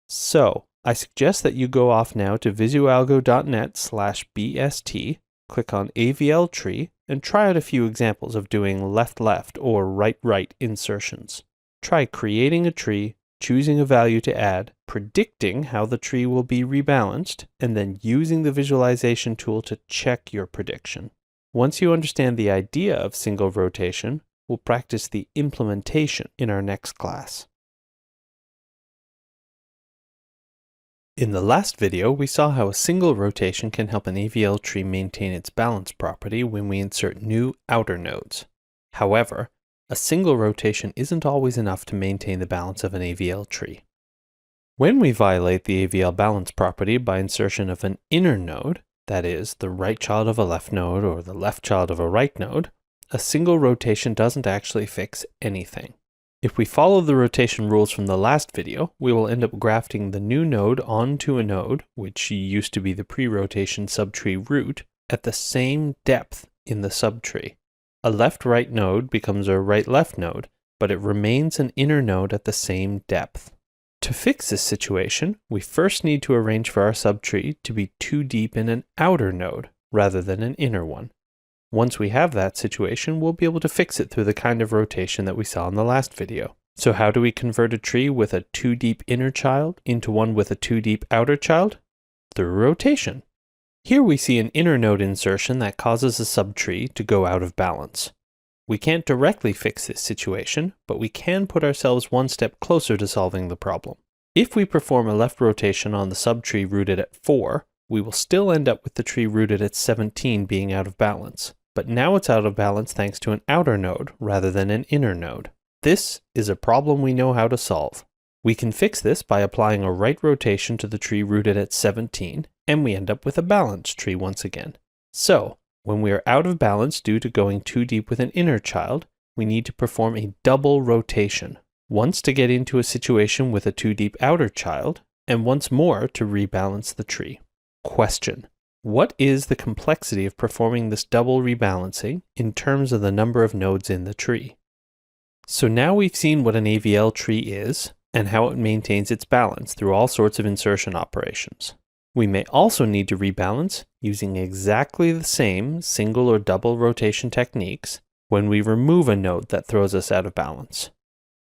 So, I suggest that you go off now to visualgo.net/bst, click on AVL tree, and try out a few examples of doing left-left or right-right insertions. Try creating a tree, choosing a value to add, predicting how the tree will be rebalanced, and then using the visualization tool to check your prediction. Once you understand the idea of single rotation, we'll practice the implementation in our next class. In the last video, we saw how a single rotation can help an AVL tree maintain its balance property when we insert new outer nodes. However, a single rotation isn't always enough to maintain the balance of an AVL tree. When we violate the AVL balance property by insertion of an inner node, that is, the right child of a left node or the left child of a right node, a single rotation doesn't actually fix anything. If we follow the rotation rules from the last video, we will end up grafting the new node onto a node, which used to be the pre-rotation subtree root, at the same depth in the subtree. A left-right node becomes a right-left node, but it remains an inner node at the same depth. To fix this situation, we first need to arrange for our subtree to be too deep in an outer node, rather than an inner one. Once we have that situation, we'll be able to fix it through the kind of rotation that we saw in the last video. So how do we convert a tree with a too deep inner child into one with a too deep outer child? Through rotation. Here we see an inner node insertion that causes a subtree to go out of balance. We can't directly fix this situation, but we can put ourselves one step closer to solving the problem. If we perform a left rotation on the subtree rooted at 4, we will still end up with the tree rooted at 17 being out of balance. But now it's out of balance thanks to an outer node rather than an inner node. This is a problem we know how to solve. We can fix this by applying a right rotation to the tree rooted at 17, and we end up with a balanced tree once again. So, when we are out of balance due to going too deep with an inner child, we need to perform a double rotation. Once to get into a situation with a too deep outer child, and once more to rebalance the tree. Question: what is the complexity of performing this double rebalancing in terms of the number of nodes in the tree? So now we've seen what an AVL tree is and how it maintains its balance through all sorts of insertion operations. We may also need to rebalance using exactly the same single or double rotation techniques when we remove a node that throws us out of balance.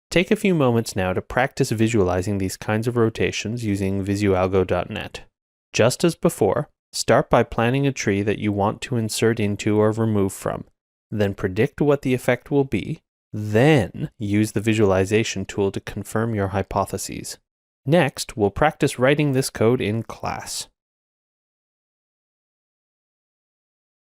Take a few moments now to practice visualizing these kinds of rotations using visualgo.net. Just as before, start by planning a tree that you want to insert into or remove from, then predict what the effect will be, then use the visualization tool to confirm your hypotheses. Next, we'll practice writing this code in class.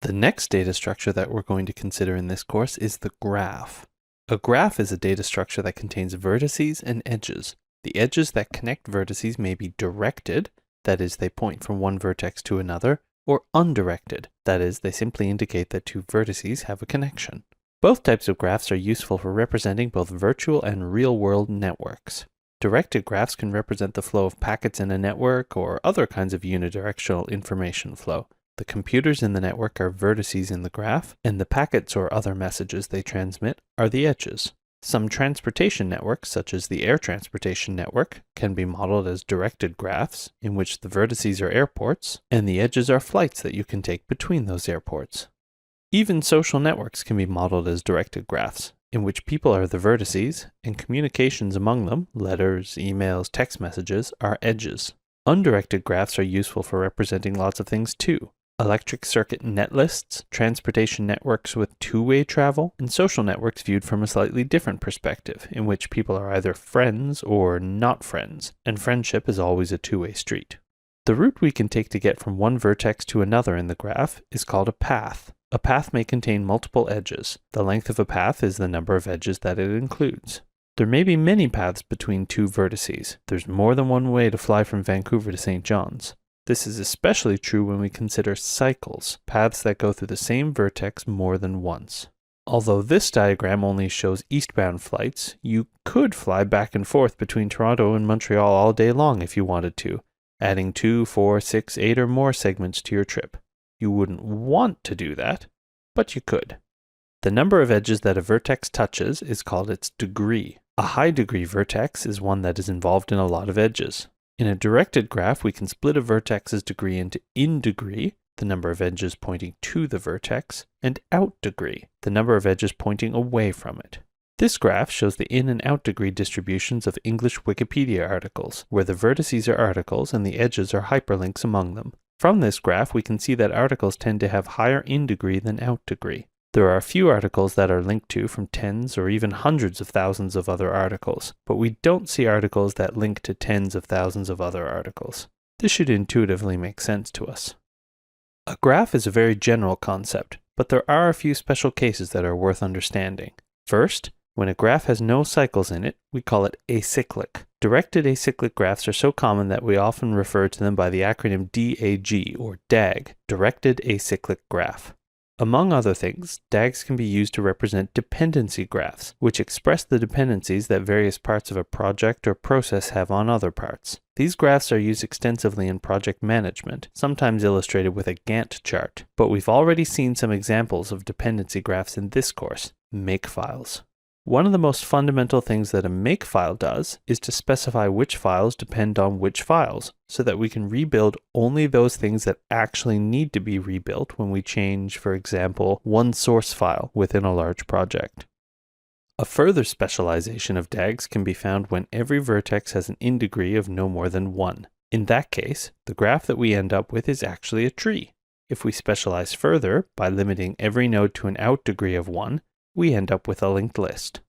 The next data structure that we're going to consider in this course is the graph. A graph is a data structure that contains vertices and edges. The edges that connect vertices may be directed, that is, they point from one vertex to another, or undirected, that is, they simply indicate that two vertices have a connection. Both types of graphs are useful for representing both virtual and real-world networks. Directed graphs can represent the flow of packets in a network or other kinds of unidirectional information flow. The computers in the network are vertices in the graph, and the packets or other messages they transmit are the edges. Some transportation networks, such as the air transportation network, can be modeled as directed graphs, in which the vertices are airports, and the edges are flights that you can take between those airports. Even social networks can be modeled as directed graphs, in which people are the vertices, and communications among them, letters, emails, text messages, are edges. Undirected graphs are useful for representing lots of things too. Electric circuit netlists, transportation networks with two-way travel, and social networks viewed from a slightly different perspective, in which people are either friends or not friends, and friendship is always a two-way street. The route we can take to get from one vertex to another in the graph is called a path. A path may contain multiple edges. The length of a path is the number of edges that it includes. There may be many paths between two vertices. There's more than one way to fly from Vancouver to St. John's. This is especially true when we consider cycles, paths that go through the same vertex more than once. Although this diagram only shows eastbound flights, you could fly back and forth between Toronto and Montreal all day long if you wanted to, adding 2, 4, 6, 8 or more segments to your trip. You wouldn't want to do that, but you could. The number of edges that a vertex touches is called its degree. A high degree vertex is one that is involved in a lot of edges. In a directed graph, we can split a vertex's degree into in degree, the number of edges pointing to the vertex, and out degree, the number of edges pointing away from it. This graph shows the in and out degree distributions of English Wikipedia articles, where the vertices are articles and the edges are hyperlinks among them. From this graph, we can see that articles tend to have higher in degree than out degree. There are a few articles that are linked to from tens or even hundreds of thousands of other articles, but we don't see articles that link to tens of thousands of other articles. This should intuitively make sense to us. A graph is a very general concept, but there are a few special cases that are worth understanding. First, when a graph has no cycles in it, we call it acyclic. Directed acyclic graphs are so common that we often refer to them by the acronym DAG or DAG, Directed Acyclic Graph. Among other things, DAGs can be used to represent dependency graphs, which express the dependencies that various parts of a project or process have on other parts. These graphs are used extensively in project management, sometimes illustrated with a Gantt chart, but we've already seen some examples of dependency graphs in this course, makefiles. One of the most fundamental things that a makefile does is to specify which files depend on which files, so that we can rebuild only those things that actually need to be rebuilt when we change, for example, one source file within a large project. A further specialization of DAGs can be found when every vertex has an in degree of no more than 1. In that case, the graph that we end up with is actually a tree. If we specialize further by limiting every node to an out degree of 1, we end up with a linked list.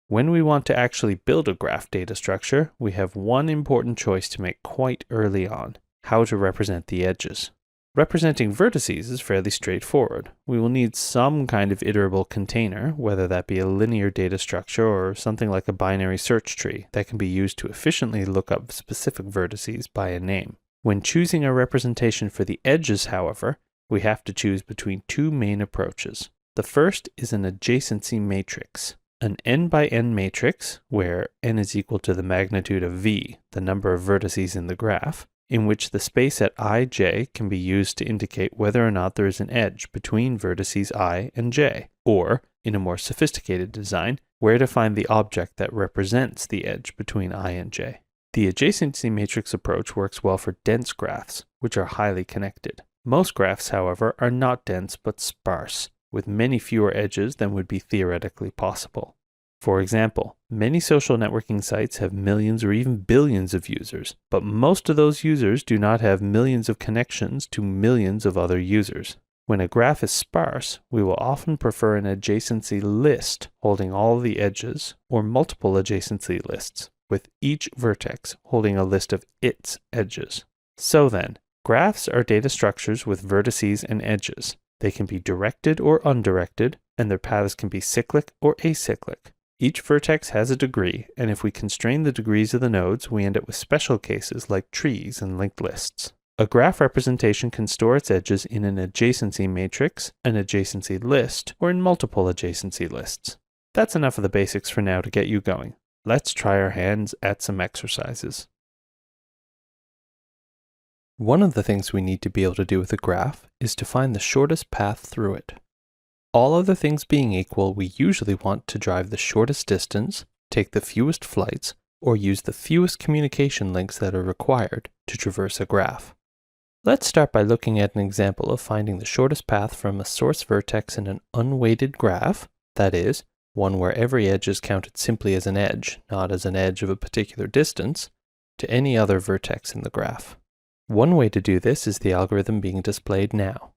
When we want to actually build a graph data structure, we have one important choice to make quite early on: how to represent the edges. Representing vertices is fairly straightforward. We will need some kind of iterable container, whether that be a linear data structure or something like a binary search tree that can be used to efficiently look up specific vertices by a name. When choosing a representation for the edges, however, we have to choose between two main approaches. The first is an adjacency matrix. An n by n matrix, where n is equal to the magnitude of v, the number of vertices in the graph, in which the space at ij can be used to indicate whether or not there is an edge between vertices I and j, or, in a more sophisticated design, where to find the object that represents the edge between I and j. The adjacency matrix approach works well for dense graphs, which are highly connected. Most graphs, however, are not dense but sparse, with many fewer edges than would be theoretically possible. For example, many social networking sites have millions or even billions of users, but most of those users do not have millions of connections to millions of other users. When a graph is sparse, we will often prefer an adjacency list holding all the edges, or multiple adjacency lists, with each vertex holding a list of its edges. So then, graphs are data structures with vertices and edges. They can be directed or undirected, and their paths can be cyclic or acyclic. Each vertex has a degree, and if we constrain the degrees of the nodes, we end up with special cases like trees and linked lists. A graph representation can store its edges in an adjacency matrix, an adjacency list, or in multiple adjacency lists. That's enough of the basics for now to get you going. Let's try our hands at some exercises. One of the things we need to be able to do with a graph is to find the shortest path through it. All other things being equal, we usually want to drive the shortest distance, take the fewest flights, or use the fewest communication links that are required to traverse a graph. Let's start by looking at an example of finding the shortest path from a source vertex in an unweighted graph, that is, one where every edge is counted simply as an edge, not as an edge of a particular distance, to any other vertex in the graph. One way to do this is the algorithm being displayed now.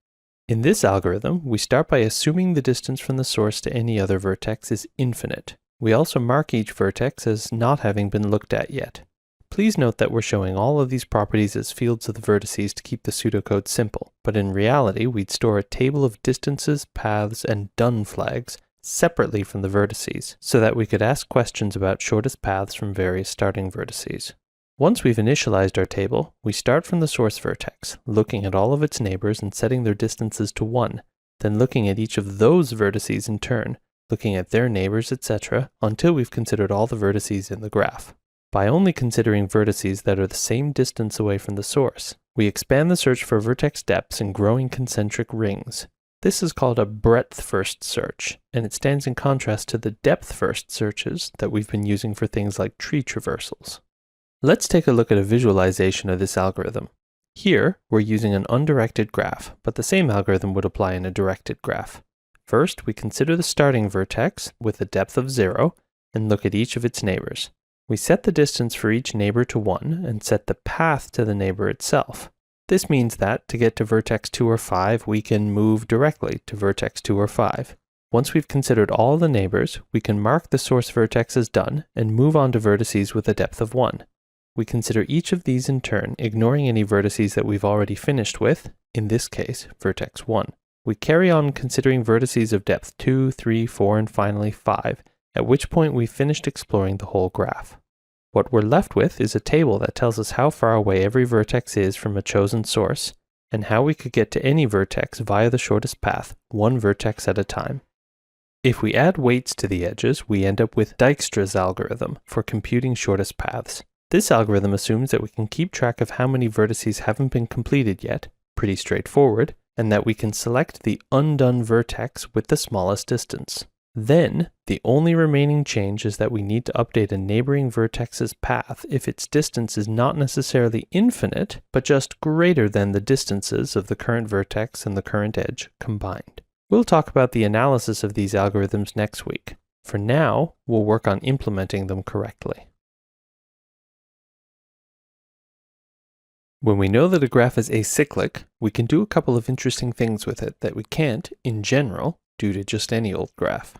In this algorithm, we start by assuming the distance from the source to any other vertex is infinite. We also mark each vertex as not having been looked at yet. Please note that we're showing all of these properties as fields of the vertices to keep the pseudocode simple, but in reality, we'd store a table of distances, paths, and done flags separately from the vertices, so that we could ask questions about shortest paths from various starting vertices. Once we've initialized our table, we start from the source vertex, looking at all of its neighbors and setting their distances to 1, then looking at each of those vertices in turn, looking at their neighbors, etc., until we've considered all the vertices in the graph. By only considering vertices that are the same distance away from the source, we expand the search for vertex depths in growing concentric rings. This is called a breadth-first search, and it stands in contrast to the depth-first searches that we've been using for things like tree traversals. Let's take a look at a visualization of this algorithm. Here, we're using an undirected graph, but the same algorithm would apply in a directed graph. First, we consider the starting vertex with a depth of 0 and look at each of its neighbors. We set the distance for each neighbor to 1 and set the path to the neighbor itself. This means that to get to vertex 2 or 5, we can move directly to vertex 2 or 5. Once we've considered all the neighbors, we can mark the source vertex as done and move on to vertices with a depth of 1. We consider each of these in turn, ignoring any vertices that we've already finished with, in this case, vertex 1. We carry on considering vertices of depth 2, 3, 4, and finally 5, at which point we've finished exploring the whole graph. What we're left with is a table that tells us how far away every vertex is from a chosen source, and how we could get to any vertex via the shortest path, one vertex at a time. If we add weights to the edges, we end up with Dijkstra's algorithm for computing shortest paths. This algorithm assumes that we can keep track of how many vertices haven't been completed yet, pretty straightforward, and that we can select the undone vertex with the smallest distance. Then, the only remaining change is that we need to update a neighboring vertex's path if its distance is not necessarily infinite, but just greater than the distances of the current vertex and the current edge combined. We'll talk about the analysis of these algorithms next week. For now, we'll work on implementing them correctly. When we know that a graph is acyclic, we can do a couple of interesting things with it that we can't, in general, do to just any old graph.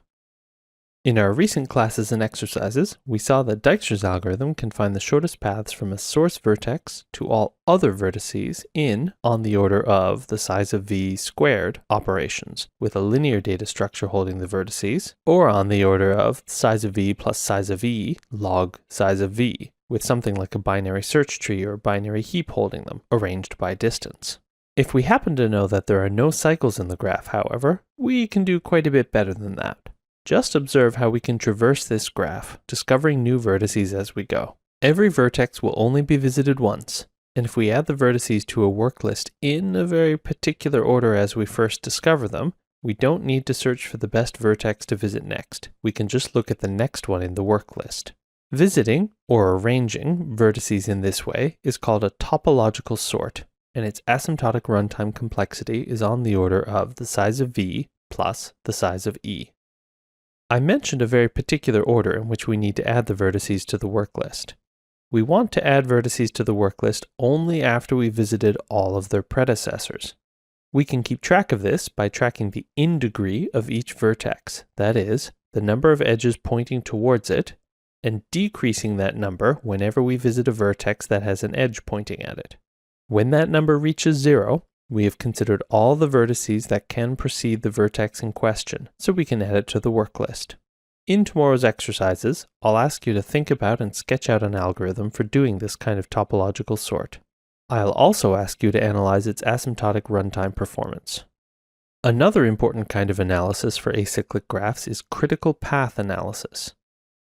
In our recent classes and exercises, we saw that Dijkstra's algorithm can find the shortest paths from a source vertex to all other vertices in on the order of the size of v squared operations, with a linear data structure holding the vertices, or on the order of size of v plus size of e log size of v, with something like a binary search tree or binary heap holding them, arranged by distance. If we happen to know that there are no cycles in the graph, however, we can do quite a bit better than that. Just observe how we can traverse this graph, discovering new vertices as we go. Every vertex will only be visited once, And if we add the vertices to a work list in a very particular order as we first discover them, we don't need to search for the best vertex to visit next. We can just look at the next one in the work list. Visiting, or arranging, vertices in this way is called a topological sort, and its asymptotic runtime complexity is on the order of the size of V plus the size of E. I mentioned a very particular order in which we need to add the vertices to the work list. We want to add vertices to the work list only after we visited all of their predecessors. We can keep track of this by tracking the in degree of each vertex, that is, the number of edges pointing towards it, and decreasing that number whenever we visit a vertex that has an edge pointing at it. When that number reaches 0, we have considered all the vertices that can precede the vertex in question, so we can add it to the work list. In tomorrow's exercises, I'll ask you to think about and sketch out an algorithm for doing this kind of topological sort. I'll also ask you to analyze its asymptotic runtime performance. Another important kind of analysis for acyclic graphs is critical path analysis.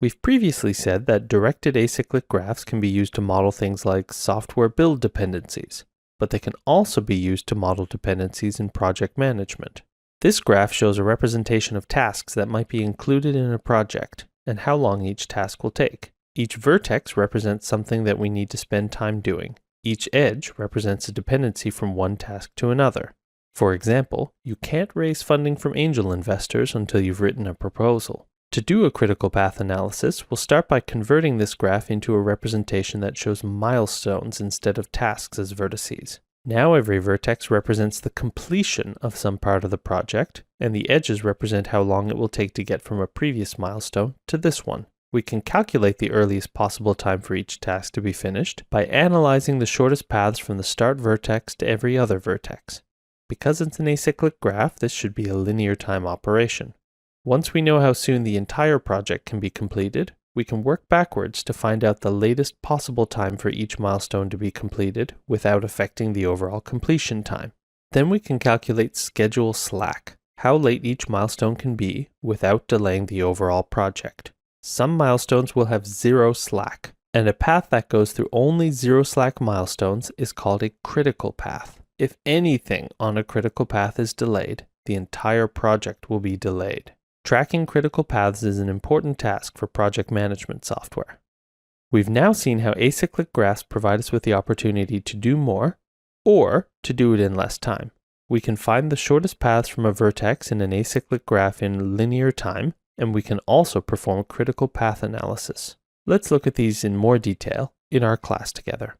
We've previously said that directed acyclic graphs can be used to model things like software build dependencies, but they can also be used to model dependencies in project management. This graph shows a representation of tasks that might be included in a project and how long each task will take. Each vertex represents something that we need to spend time doing. Each edge represents a dependency from one task to another. For example, you can't raise funding from angel investors until you've written a proposal. To do a critical path analysis, we'll start by converting this graph into a representation that shows milestones instead of tasks as vertices. Now every vertex represents the completion of some part of the project, and the edges represent how long it will take to get from a previous milestone to this one. We can calculate the earliest possible time for each task to be finished by analyzing the shortest paths from the start vertex to every other vertex. Because it's an acyclic graph, this should be a linear time operation. Once we know how soon the entire project can be completed, we can work backwards to find out the latest possible time for each milestone to be completed without affecting the overall completion time. Then we can calculate schedule slack, how late each milestone can be without delaying the overall project. Some milestones will have 0 slack, and a path that goes through only 0 slack milestones is called a critical path. If anything on a critical path is delayed, the entire project will be delayed. Tracking critical paths is an important task for project management software. We've now seen how acyclic graphs provide us with the opportunity to do more, or to do it in less time. We can find the shortest paths from a vertex in an acyclic graph in linear time, and we can also perform critical path analysis. Let's look at these in more detail in our class together.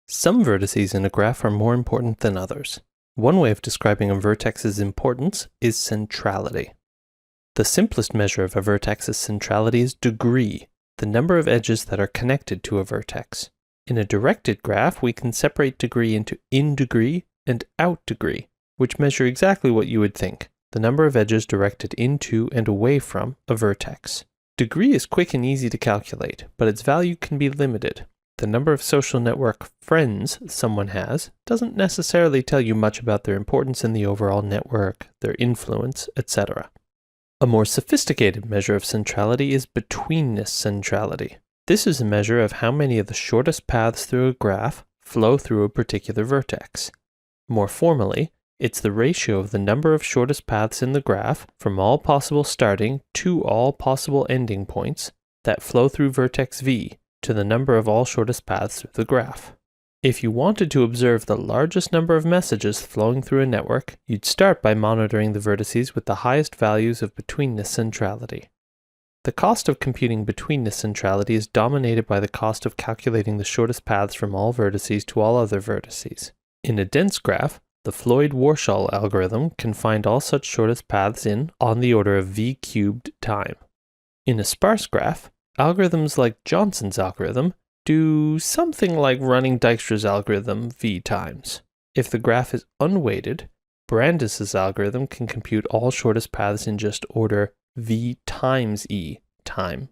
Some vertices in a graph are more important than others. One way of describing a vertex's importance is centrality. The simplest measure of a vertex's centrality is degree, the number of edges that are connected to a vertex. In a directed graph, we can separate degree into in degree and out degree, which measure exactly what you would think, the number of edges directed into and away from a vertex. Degree is quick and easy to calculate, but its value can be limited. The number of social network friends someone has doesn't necessarily tell you much about their importance in the overall network, their influence, etc. A more sophisticated measure of centrality is betweenness centrality. This is a measure of how many of the shortest paths through a graph flow through a particular vertex. More formally, it's the ratio of the number of shortest paths in the graph from all possible starting to all possible ending points that flow through vertex V to the number of all shortest paths through the graph. If you wanted to observe the largest number of messages flowing through a network, you'd start by monitoring the vertices with the highest values of betweenness centrality. The cost of computing betweenness centrality is dominated by the cost of calculating the shortest paths from all vertices to all other vertices. In a dense graph, the Floyd-Warshall algorithm can find all such shortest paths in on the order of v cubed time. In a sparse graph, algorithms like Johnson's algorithm do something like running Dijkstra's algorithm v times. If the graph is unweighted, Brandis's algorithm can compute all shortest paths in just order v times e time.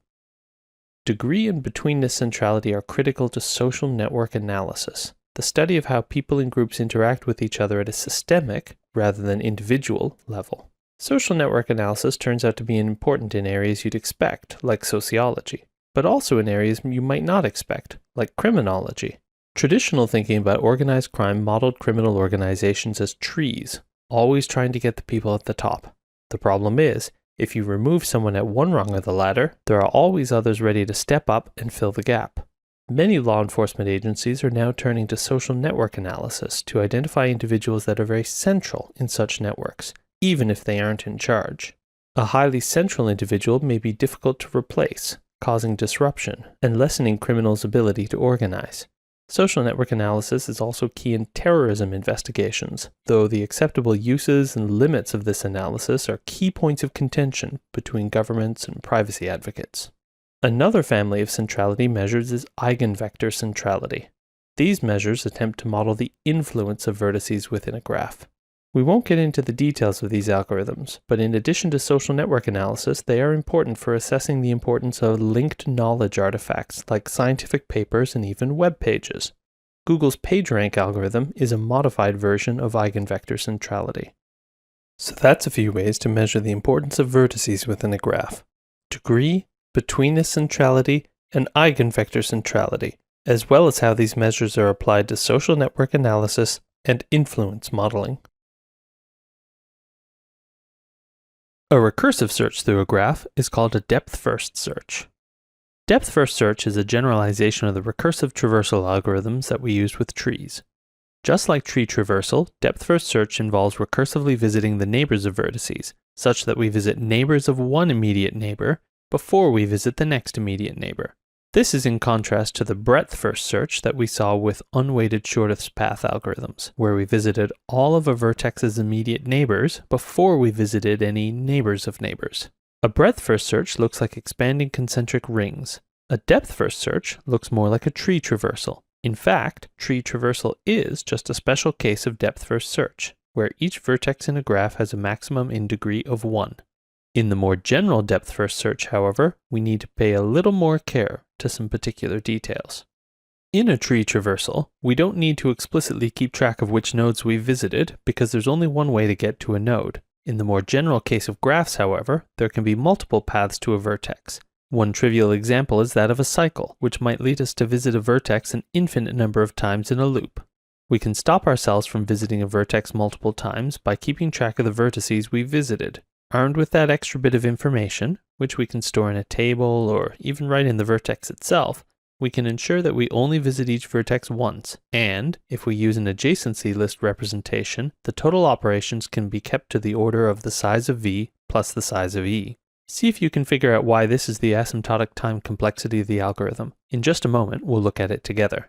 Degree and betweenness centrality are critical to social network analysis, the study of how people and groups interact with each other at a systemic rather than individual level. Social network analysis turns out to be important in areas you'd expect, like sociology, but also in areas you might not expect, like criminology. Traditional thinking about organized crime modeled criminal organizations as trees, always trying to get the people at the top. The problem is, if you remove someone at one rung of the ladder, there are always others ready to step up and fill the gap. Many law enforcement agencies are now turning to social network analysis to identify individuals that are very central in such networks, even if they aren't in charge. A highly central individual may be difficult to replace, causing disruption and lessening criminals' ability to organize. Social network analysis is also key in terrorism investigations, though the acceptable uses and limits of this analysis are key points of contention between governments and privacy advocates. Another family of centrality measures is eigenvector centrality. These measures attempt to model the influence of vertices within a graph. We won't get into the details of these algorithms, but in addition to social network analysis, they are important for assessing the importance of linked knowledge artifacts like scientific papers and even web pages. Google's PageRank algorithm is a modified version of eigenvector centrality. So that's a few ways to measure the importance of vertices within a graph: degree, betweenness centrality, and eigenvector centrality, as well as how these measures are applied to social network analysis and influence modeling. A recursive search through a graph is called a depth-first search. Depth-first search is a generalization of the recursive traversal algorithms that we use with trees. Just like tree traversal, depth-first search involves recursively visiting the neighbors of vertices, such that we visit neighbors of one immediate neighbor before we visit the next immediate neighbor. This is in contrast to the breadth-first search that we saw with unweighted shortest path algorithms, where we visited all of a vertex's immediate neighbors before we visited any neighbors of neighbors. A breadth-first search looks like expanding concentric rings. A depth-first search looks more like a tree traversal. In fact, tree traversal is just a special case of depth-first search, where each vertex in a graph has a maximum in degree of 1. In the more general depth-first search, however, we need to pay a little more care to some particular details. In a tree traversal, we don't need to explicitly keep track of which nodes we've visited because there's only one way to get to a node. In the more general case of graphs, however, there can be multiple paths to a vertex. One trivial example is that of a cycle, which might lead us to visit a vertex an infinite number of times in a loop. We can stop ourselves from visiting a vertex multiple times by keeping track of the vertices we've visited. Armed with that extra bit of information, which we can store in a table or even write in the vertex itself, we can ensure that we only visit each vertex once, and, if we use an adjacency list representation, the total operations can be kept to the order of the size of V plus the size of E. See if you can figure out why this is the asymptotic time complexity of the algorithm. In just a moment, we'll look at it together.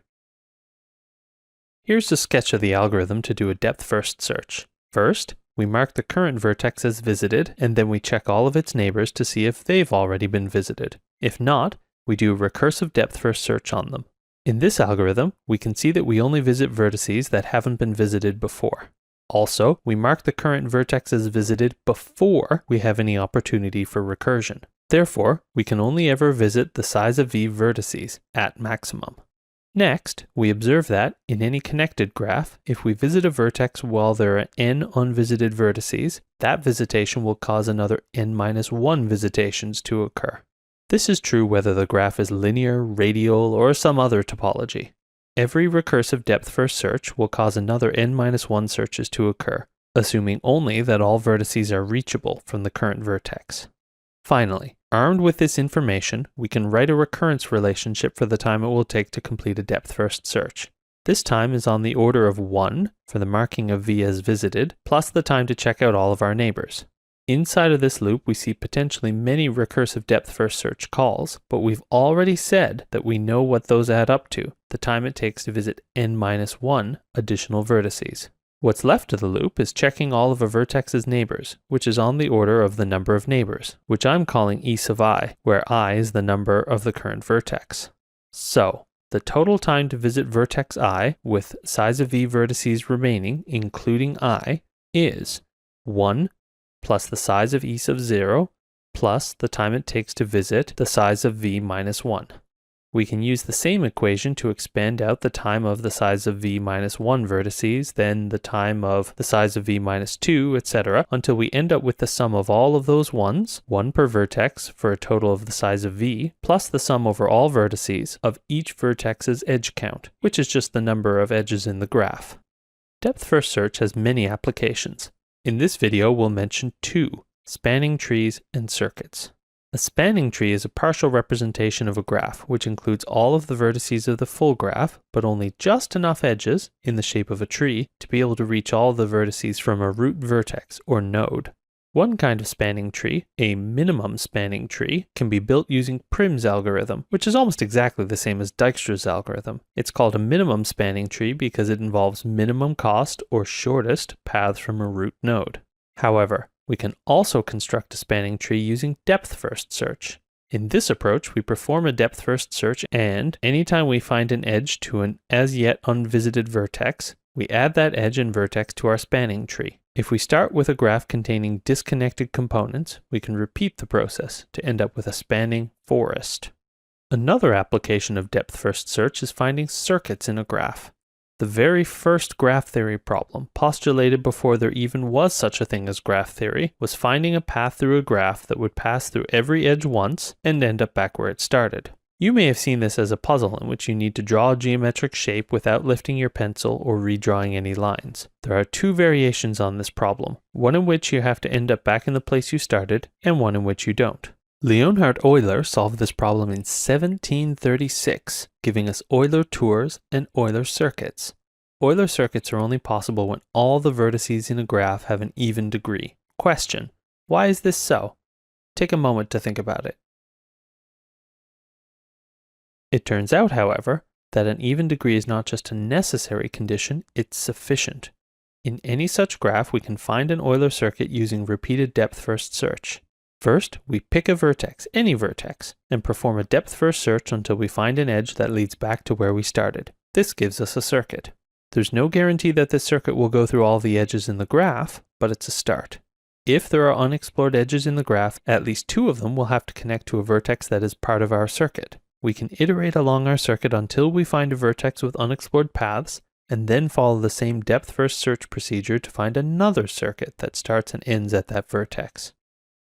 Here's a sketch of the algorithm to do a depth-first search. First, we mark the current vertex as visited, and then we check all of its neighbors to see if they've already been visited. If not, we do a recursive depth-first search on them. In this algorithm, we can see that we only visit vertices that haven't been visited before. Also, we mark the current vertex as visited before we have any opportunity for recursion. Therefore, we can only ever visit the size of V vertices at maximum. Next, we observe that, in any connected graph, if we visit a vertex while there are n unvisited vertices, that visitation will cause another n-1 visitations to occur. This is true whether the graph is linear, radial, or some other topology. Every recursive depth-first search will cause another n-1 searches to occur, assuming only that all vertices are reachable from the current vertex. Finally, armed with this information, we can write a recurrence relationship for the time it will take to complete a depth-first search. This time is on the order of 1 for the marking of V as visited, plus the time to check out all of our neighbors. Inside of this loop, we see potentially many recursive depth-first search calls, but we've already said that we know what those add up to, the time it takes to visit n-1 additional vertices. What's left of the loop is checking all of a vertex's neighbors, which is on the order of the number of neighbors, which I'm calling E sub I, where I is the number of the current vertex. So, the total time to visit vertex I, with size of V vertices remaining, including I, is 1 plus the size of E sub 0 plus the time it takes to visit the size of V minus 1. We can use the same equation to expand out the time of the size of v minus 1 vertices, then the time of the size of v minus 2, etc., until we end up with the sum of all of those 1s, 1 per vertex, for a total of the size of v, plus the sum over all vertices of each vertex's edge count, which is just the number of edges in the graph. Depth-first search has many applications. In this video, we'll mention 2, spanning trees and circuits. A spanning tree is a partial representation of a graph, which includes all of the vertices of the full graph, but only just enough edges, in the shape of a tree, to be able to reach all the vertices from a root vertex, or node. One kind of spanning tree, a minimum spanning tree, can be built using Prim's algorithm, which is almost exactly the same as Dijkstra's algorithm. It's called a minimum spanning tree because it involves minimum cost, or shortest, paths from a root node. However, we can also construct a spanning tree using depth-first search. In this approach, we perform a depth-first search and, anytime we find an edge to an as-yet unvisited vertex, we add that edge and vertex to our spanning tree. If we start with a graph containing disconnected components, we can repeat the process to end up with a spanning forest. Another application of depth-first search is finding circuits in a graph. The very first graph theory problem, postulated before there even was such a thing as graph theory, was finding a path through a graph that would pass through every edge once and end up back where it started. You may have seen this as a puzzle in which you need to draw a geometric shape without lifting your pencil or redrawing any lines. There are 2 variations on this problem, one in which you have to end up back in the place you started, and one in which you don't. Leonhard Euler solved this problem in 1736, giving us Euler tours and Euler circuits. Euler circuits are only possible when all the vertices in a graph have an even degree. Question: why is this so? Take a moment to think about it. It turns out, however, that an even degree is not just a necessary condition, it's sufficient. In any such graph, we can find an Euler circuit using repeated depth-first search. First, we pick a vertex, any vertex, and perform a depth-first search until we find an edge that leads back to where we started. This gives us a circuit. There's no guarantee that this circuit will go through all the edges in the graph, but it's a start. If there are unexplored edges in the graph, at least 2 of them will have to connect to a vertex that is part of our circuit. We can iterate along our circuit until we find a vertex with unexplored paths, and then follow the same depth-first search procedure to find another circuit that starts and ends at that vertex.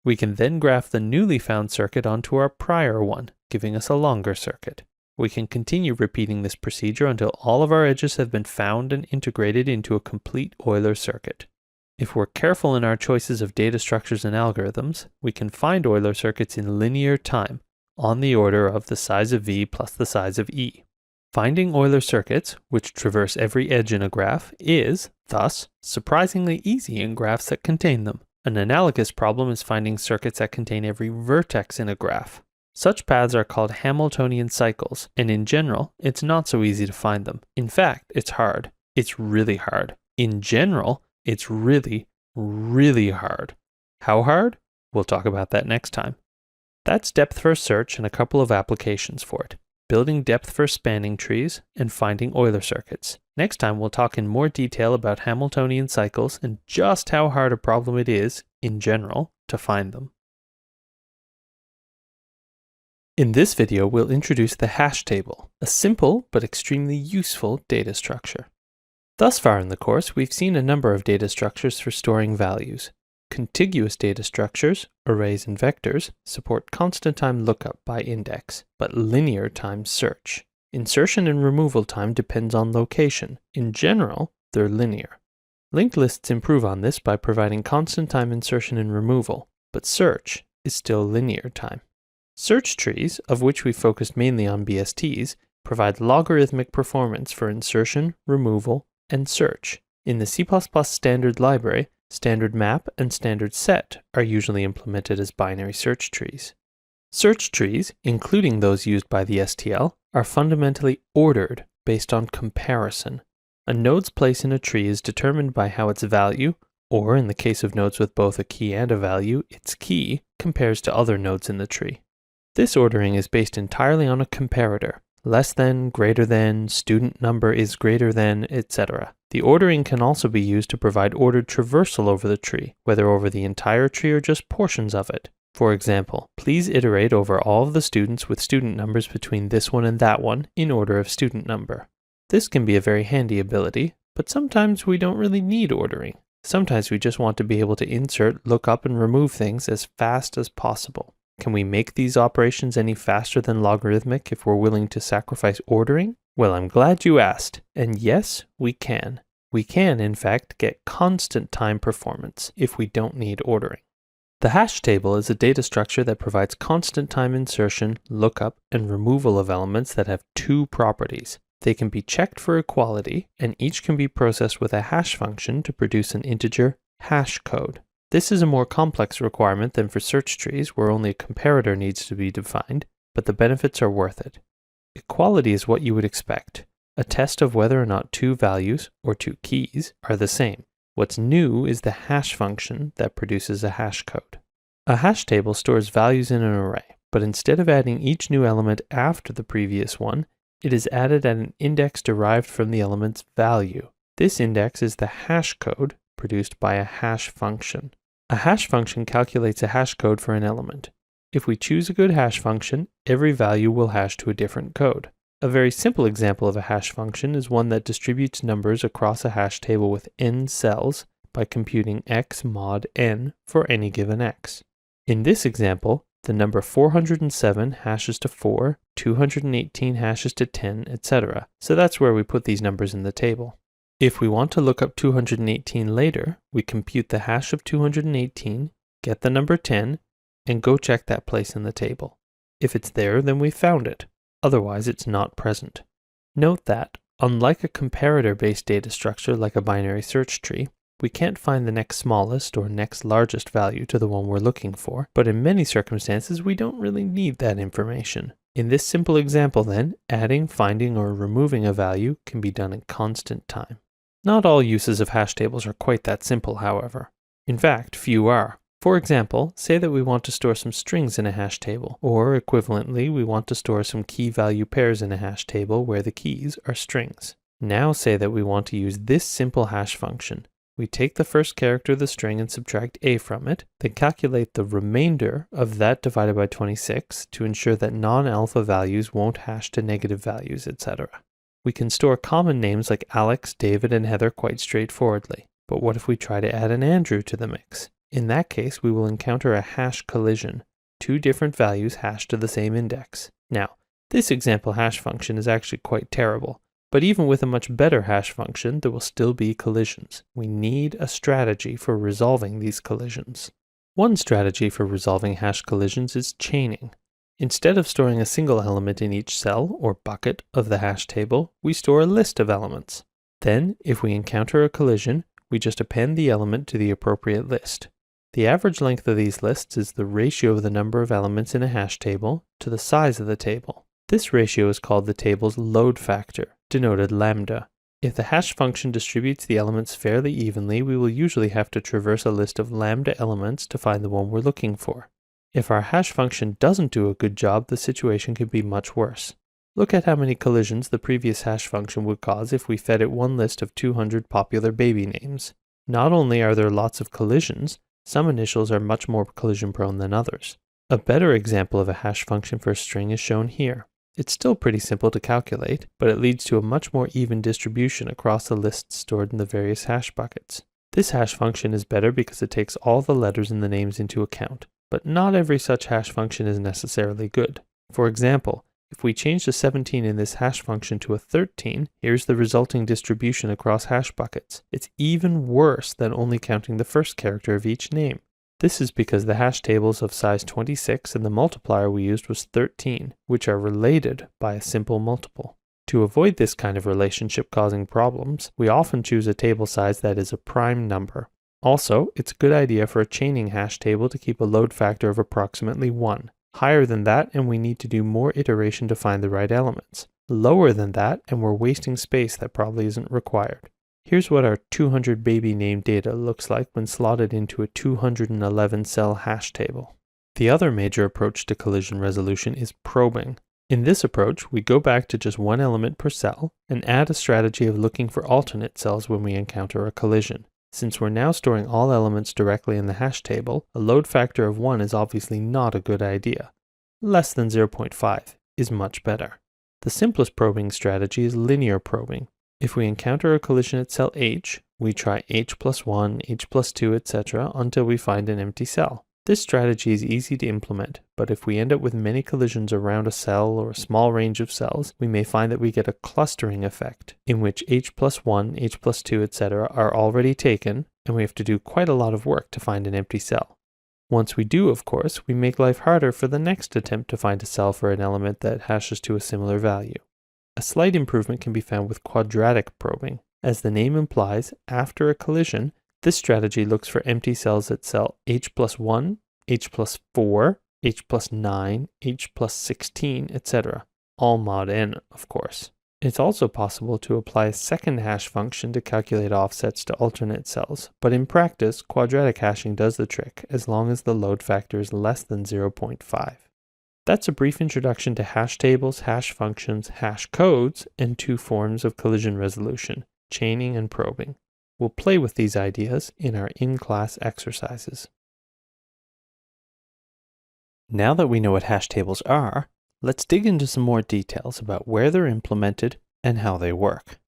We can then graph the newly found circuit onto our prior one, giving us a longer circuit. We can continue repeating this procedure until all of our edges have been found and integrated into a complete Euler circuit. If we're careful in our choices of data structures and algorithms, we can find Euler circuits in linear time, on the order of the size of v plus the size of e. Finding Euler circuits, which traverse every edge in a graph, is, thus, surprisingly easy in graphs that contain them. An analogous problem is finding circuits that contain every vertex in a graph. Such paths are called Hamiltonian cycles, and in general, it's not so easy to find them. In fact, it's hard. It's really hard. In general, it's really, really hard. How hard? We'll talk about that next time. That's depth-first search and a couple of applications for it. Building depth-first spanning trees, and finding Euler circuits. Next time we'll talk in more detail about Hamiltonian cycles and just how hard a problem it is, in general, to find them. In this video we'll introduce the hash table, a simple but extremely useful data structure. Thus far in the course we've seen a number of data structures for storing values. Contiguous data structures, arrays and vectors, support constant time lookup by index, but linear time search. Insertion and removal time depends on location. In general, they're linear. Linked lists improve on this by providing constant time insertion and removal, but search is still linear time. Search trees, of which we focused mainly on BSTs, provide logarithmic performance for insertion, removal, and search. In the C++ standard library, standard map and standard set are usually implemented as binary search trees. Search trees, including those used by the STL, are fundamentally ordered based on comparison. A node's place in a tree is determined by how its value, or in the case of nodes with both a key and a value, its key, compares to other nodes in the tree. This ordering is based entirely on a comparator, less than, greater than, student number is greater than, etc. The ordering can also be used to provide ordered traversal over the tree, whether over the entire tree or just portions of it. For example, please iterate over all of the students with student numbers between this one and that one in order of student number. This can be a very handy ability, but sometimes we don't really need ordering. Sometimes we just want to be able to insert, look up, and remove things as fast as possible. Can we make these operations any faster than logarithmic if we're willing to sacrifice ordering? Well, I'm glad you asked, and yes, we can. We can, in fact, get constant time performance if we don't need ordering. The hash table is a data structure that provides constant time insertion, lookup, and removal of elements that have two properties. They can be checked for equality, and each can be processed with a hash function to produce an integer hash code. This is a more complex requirement than for search trees, where only a comparator needs to be defined, but the benefits are worth it. Equality is what you would expect, a test of whether or not two values, or two keys, are the same. What's new is the hash function that produces a hash code. A hash table stores values in an array, but instead of adding each new element after the previous one, it is added at an index derived from the element's value. This index is the hash code produced by a hash function. A hash function calculates a hash code for an element. If we choose a good hash function, every value will hash to a different code. A very simple example of a hash function is one that distributes numbers across a hash table with n cells by computing x mod n for any given x. In this example, the number 407 hashes to 4, 218 hashes to 10, etc. So that's where we put these numbers in the table. If we want to look up 218 later, we compute the hash of 218, get the number 10, and go check that place in the table. If it's there, then we found it. Otherwise, it's not present. Note that, unlike a comparator-based data structure like a binary search tree, we can't find the next smallest or next largest value to the one we're looking for, but in many circumstances, we don't really need that information. In this simple example then, adding, finding, or removing a value can be done in constant time. Not all uses of hash tables are quite that simple, however. In fact, few are. For example, say that we want to store some strings in a hash table, or equivalently, we want to store some key value pairs in a hash table where the keys are strings. Now say that we want to use this simple hash function. We take the first character of the string and subtract a from it, then calculate the remainder of that divided by 26 to ensure that non-alpha values won't hash to negative values, etc. We can store common names like Alex, David, and Heather quite straightforwardly. But what if we try to add an Andrew to the mix? In that case, we will encounter a hash collision. Two different values hashed to the same index. Now, this example hash function is actually quite terrible, but even with a much better hash function, there will still be collisions. We need a strategy for resolving these collisions. One strategy for resolving hash collisions is chaining. Instead of storing a single element in each cell or bucket of the hash table, we store a list of elements. Then, if we encounter a collision, we just append the element to the appropriate list. The average length of these lists is the ratio of the number of elements in a hash table to the size of the table. This ratio is called the table's load factor, denoted lambda. If the hash function distributes the elements fairly evenly, we will usually have to traverse a list of lambda elements to find the one we're looking for. If our hash function doesn't do a good job, the situation could be much worse. Look at how many collisions the previous hash function would cause if we fed it one list of 200 popular baby names. Not only are there lots of collisions, some initials are much more collision prone than others. A better example of a hash function for a string is shown here. It's still pretty simple to calculate, but it leads to a much more even distribution across the lists stored in the various hash buckets. This hash function is better because it takes all the letters in the names into account, but not every such hash function is necessarily good. For example, if we change the 17 in this hash function to a 13, here's the resulting distribution across hash buckets. It's even worse than only counting the first character of each name. This is because the hash tables of size 26 and the multiplier we used was 13, which are related by a simple multiple. To avoid this kind of relationship causing problems, we often choose a table size that is a prime number. Also, it's a good idea for a chaining hash table to keep a load factor of approximately 1. Higher than that, and we need to do more iteration to find the right elements. Lower than that, and we're wasting space that probably isn't required. Here's what our 200 baby name data looks like when slotted into a 211 cell hash table. The other major approach to collision resolution is probing. In this approach, we go back to just one element per cell and add a strategy of looking for alternate cells when we encounter a collision. Since we're now storing all elements directly in the hash table, a load factor of 1 is obviously not a good idea. Less than 0.5 is much better. The simplest probing strategy is linear probing. If we encounter a collision at cell H, we try H plus 1, H plus 2, etc. until we find an empty cell. This strategy is easy to implement, but if we end up with many collisions around a cell or a small range of cells, we may find that we get a clustering effect, in which H plus 1, H plus 2, etc. are already taken, and we have to do quite a lot of work to find an empty cell. Once we do, of course, we make life harder for the next attempt to find a cell for an element that hashes to a similar value. A slight improvement can be found with quadratic probing. As the name implies, after a collision, this strategy looks for empty cells at cell H plus 1, H plus 4, H plus 9, H plus 16, etc. All mod n, of course. It's also possible to apply a second hash function to calculate offsets to alternate cells, but in practice, quadratic hashing does the trick as long as the load factor is less than 0.5. That's a brief introduction to hash tables, hash functions, hash codes, and two forms of collision resolution, chaining and probing. We'll play with these ideas in our in-class exercises. Now that we know what hash tables are, let's dig into some more details about where they're implemented and how they work.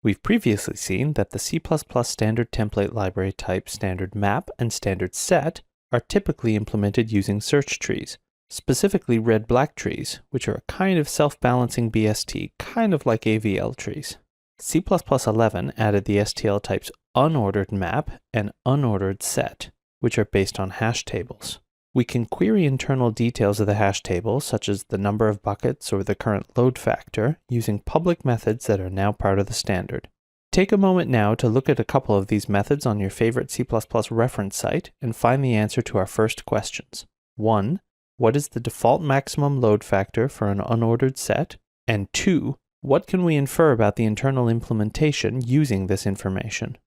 We've previously seen that the C++ standard template library type standard map and standard set are typically implemented using search trees, specifically red-black trees, which are a kind of self-balancing BST, kind of like AVL trees. C++11 added the STL types unordered map and unordered set, which are based on hash tables. We can query internal details of the hash table, such as the number of buckets or the current load factor, using public methods that are now part of the standard. Take a moment now to look at a couple of these methods on your favorite C++ reference site and find the answer to our first questions. 1. What is the default maximum load factor for an unordered set? And 2. What can we infer about the internal implementation using this information?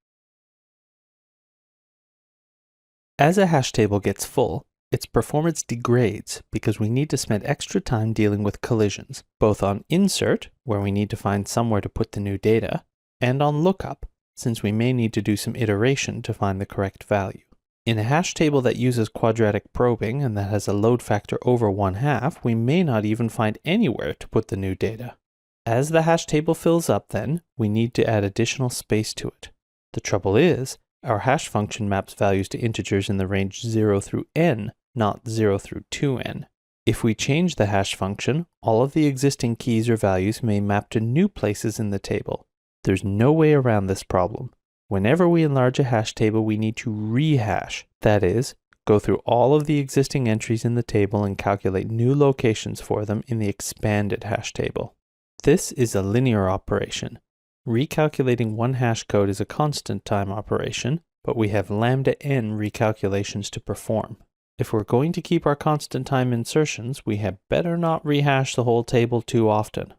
As a hash table gets full, its performance degrades because we need to spend extra time dealing with collisions, both on insert, where we need to find somewhere to put the new data, and on lookup, since we may need to do some iteration to find the correct value. In a hash table that uses quadratic probing and that has a load factor over 1/2, we may not even find anywhere to put the new data. As the hash table fills up then, we need to add additional space to it. The trouble is, our hash function maps values to integers in the range 0 through n, not 0 through 2n. If we change the hash function, all of the existing keys or values may map to new places in the table. There's no way around this problem. Whenever we enlarge a hash table, we need to rehash. That is, go through all of the existing entries in the table and calculate new locations for them in the expanded hash table. This is a linear operation. Recalculating one hash code is a constant time operation, but we have lambda n recalculations to perform. If we're going to keep our constant time insertions, we had better not rehash the whole table too often.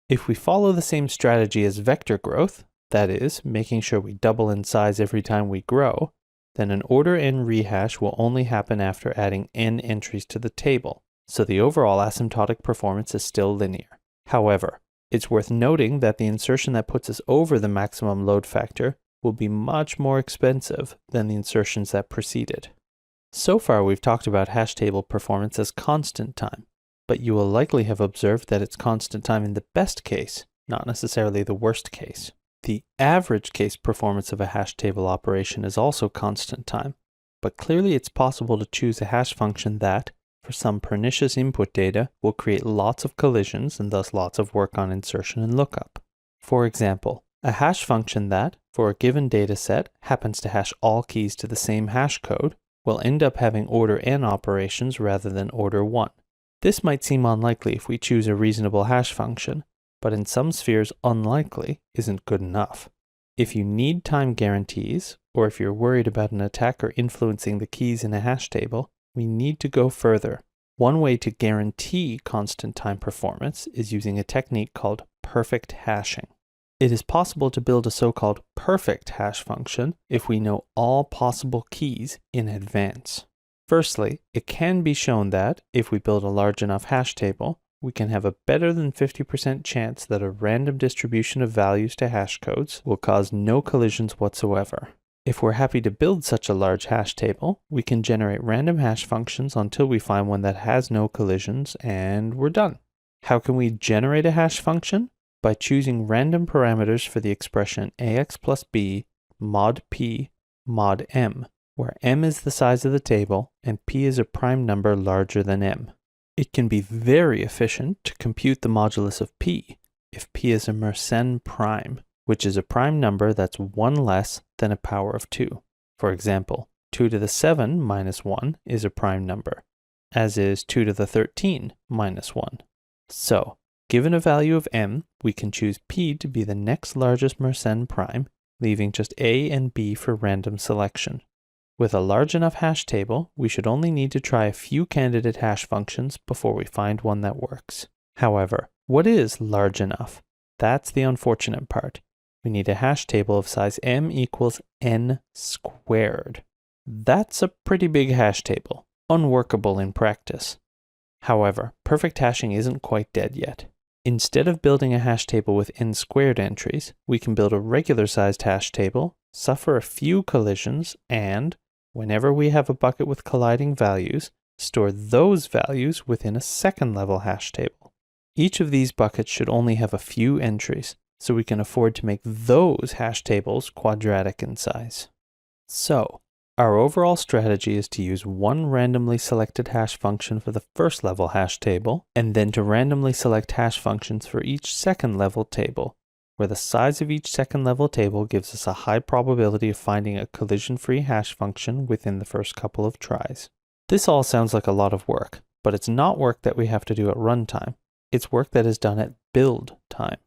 If we follow the same strategy as vector growth, that is, making sure we double in size every time we grow, then an order n rehash will only happen after adding n entries to the table, so the overall asymptotic performance is still linear. However, it's worth noting that the insertion that puts us over the maximum load factor will be much more expensive than the insertions that preceded. So far we've talked about hash table performance as constant time, but you will likely have observed that it's constant time in the best case, not necessarily the worst case. The average case performance of a hash table operation is also constant time, but clearly it's possible to choose a hash function that, for some pernicious input data, will create lots of collisions and thus lots of work on insertion and lookup. For example, a hash function that, for a given data set, happens to hash all keys to the same hash code will end up having order n operations rather than order 1. This might seem unlikely if we choose a reasonable hash function, but in some spheres unlikely isn't good enough. If you need time guarantees, or if you're worried about an attacker influencing the keys in a hash table, we need to go further. One way to guarantee constant time performance is using a technique called perfect hashing. It is possible to build a so-called perfect hash function if we know all possible keys in advance. Firstly, it can be shown that, if we build a large enough hash table, we can have a better than 50% chance that a random distribution of values to hash codes will cause no collisions whatsoever. If we're happy to build such a large hash table, we can generate random hash functions until we find one that has no collisions, and we're done. How can we generate a hash function? By choosing random parameters for the expression ax plus b mod p mod m, where m is the size of the table and p is a prime number larger than m. It can be very efficient to compute the modulus of p if p is a Mersenne prime, which is a prime number that's 1 less than a power of 2. For example, 2 to the 7 minus 1 is a prime number, as is 2 to the 13 minus 1. So, given a value of m, we can choose p to be the next largest Mersenne prime, leaving just a and b for random selection. With a large enough hash table, we should only need to try a few candidate hash functions before we find one that works. However, what is large enough? That's the unfortunate part. We need a hash table of size m equals n squared. That's a pretty big hash table, unworkable in practice. However, perfect hashing isn't quite dead yet. Instead of building a hash table with n squared entries, we can build a regular sized hash table, suffer a few collisions, and, whenever we have a bucket with colliding values, store those values within a second level hash table. Each of these buckets should only have a few entries, so we can afford to make those hash tables quadratic in size. So, our overall strategy is to use one randomly selected hash function for the first level hash table, and then to randomly select hash functions for each second level table, where the size of each second level table gives us a high probability of finding a collision-free hash function within the first couple of tries. This all sounds like a lot of work, but it's not work that we have to do at runtime. It's work that is done at build time.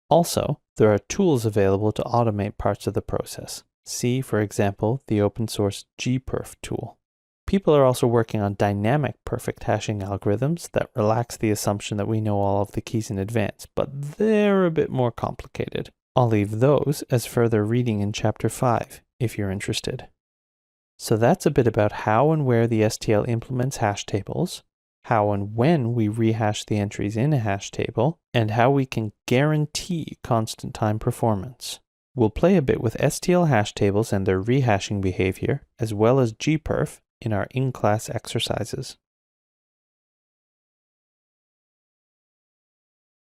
Also, there are tools available to automate parts of the process. See, for example, the open source gperf tool. People are also working on dynamic perfect hashing algorithms that relax the assumption that we know all of the keys in advance, but they're a bit more complicated. I'll leave those as further reading in Chapter 5, if you're interested. So that's a bit about how and where the STL implements hash tables, how and when we rehash the entries in a hash table, and how we can guarantee constant time performance. We'll play a bit with STL hash tables and their rehashing behavior, as well as gperf, in our in-class exercises.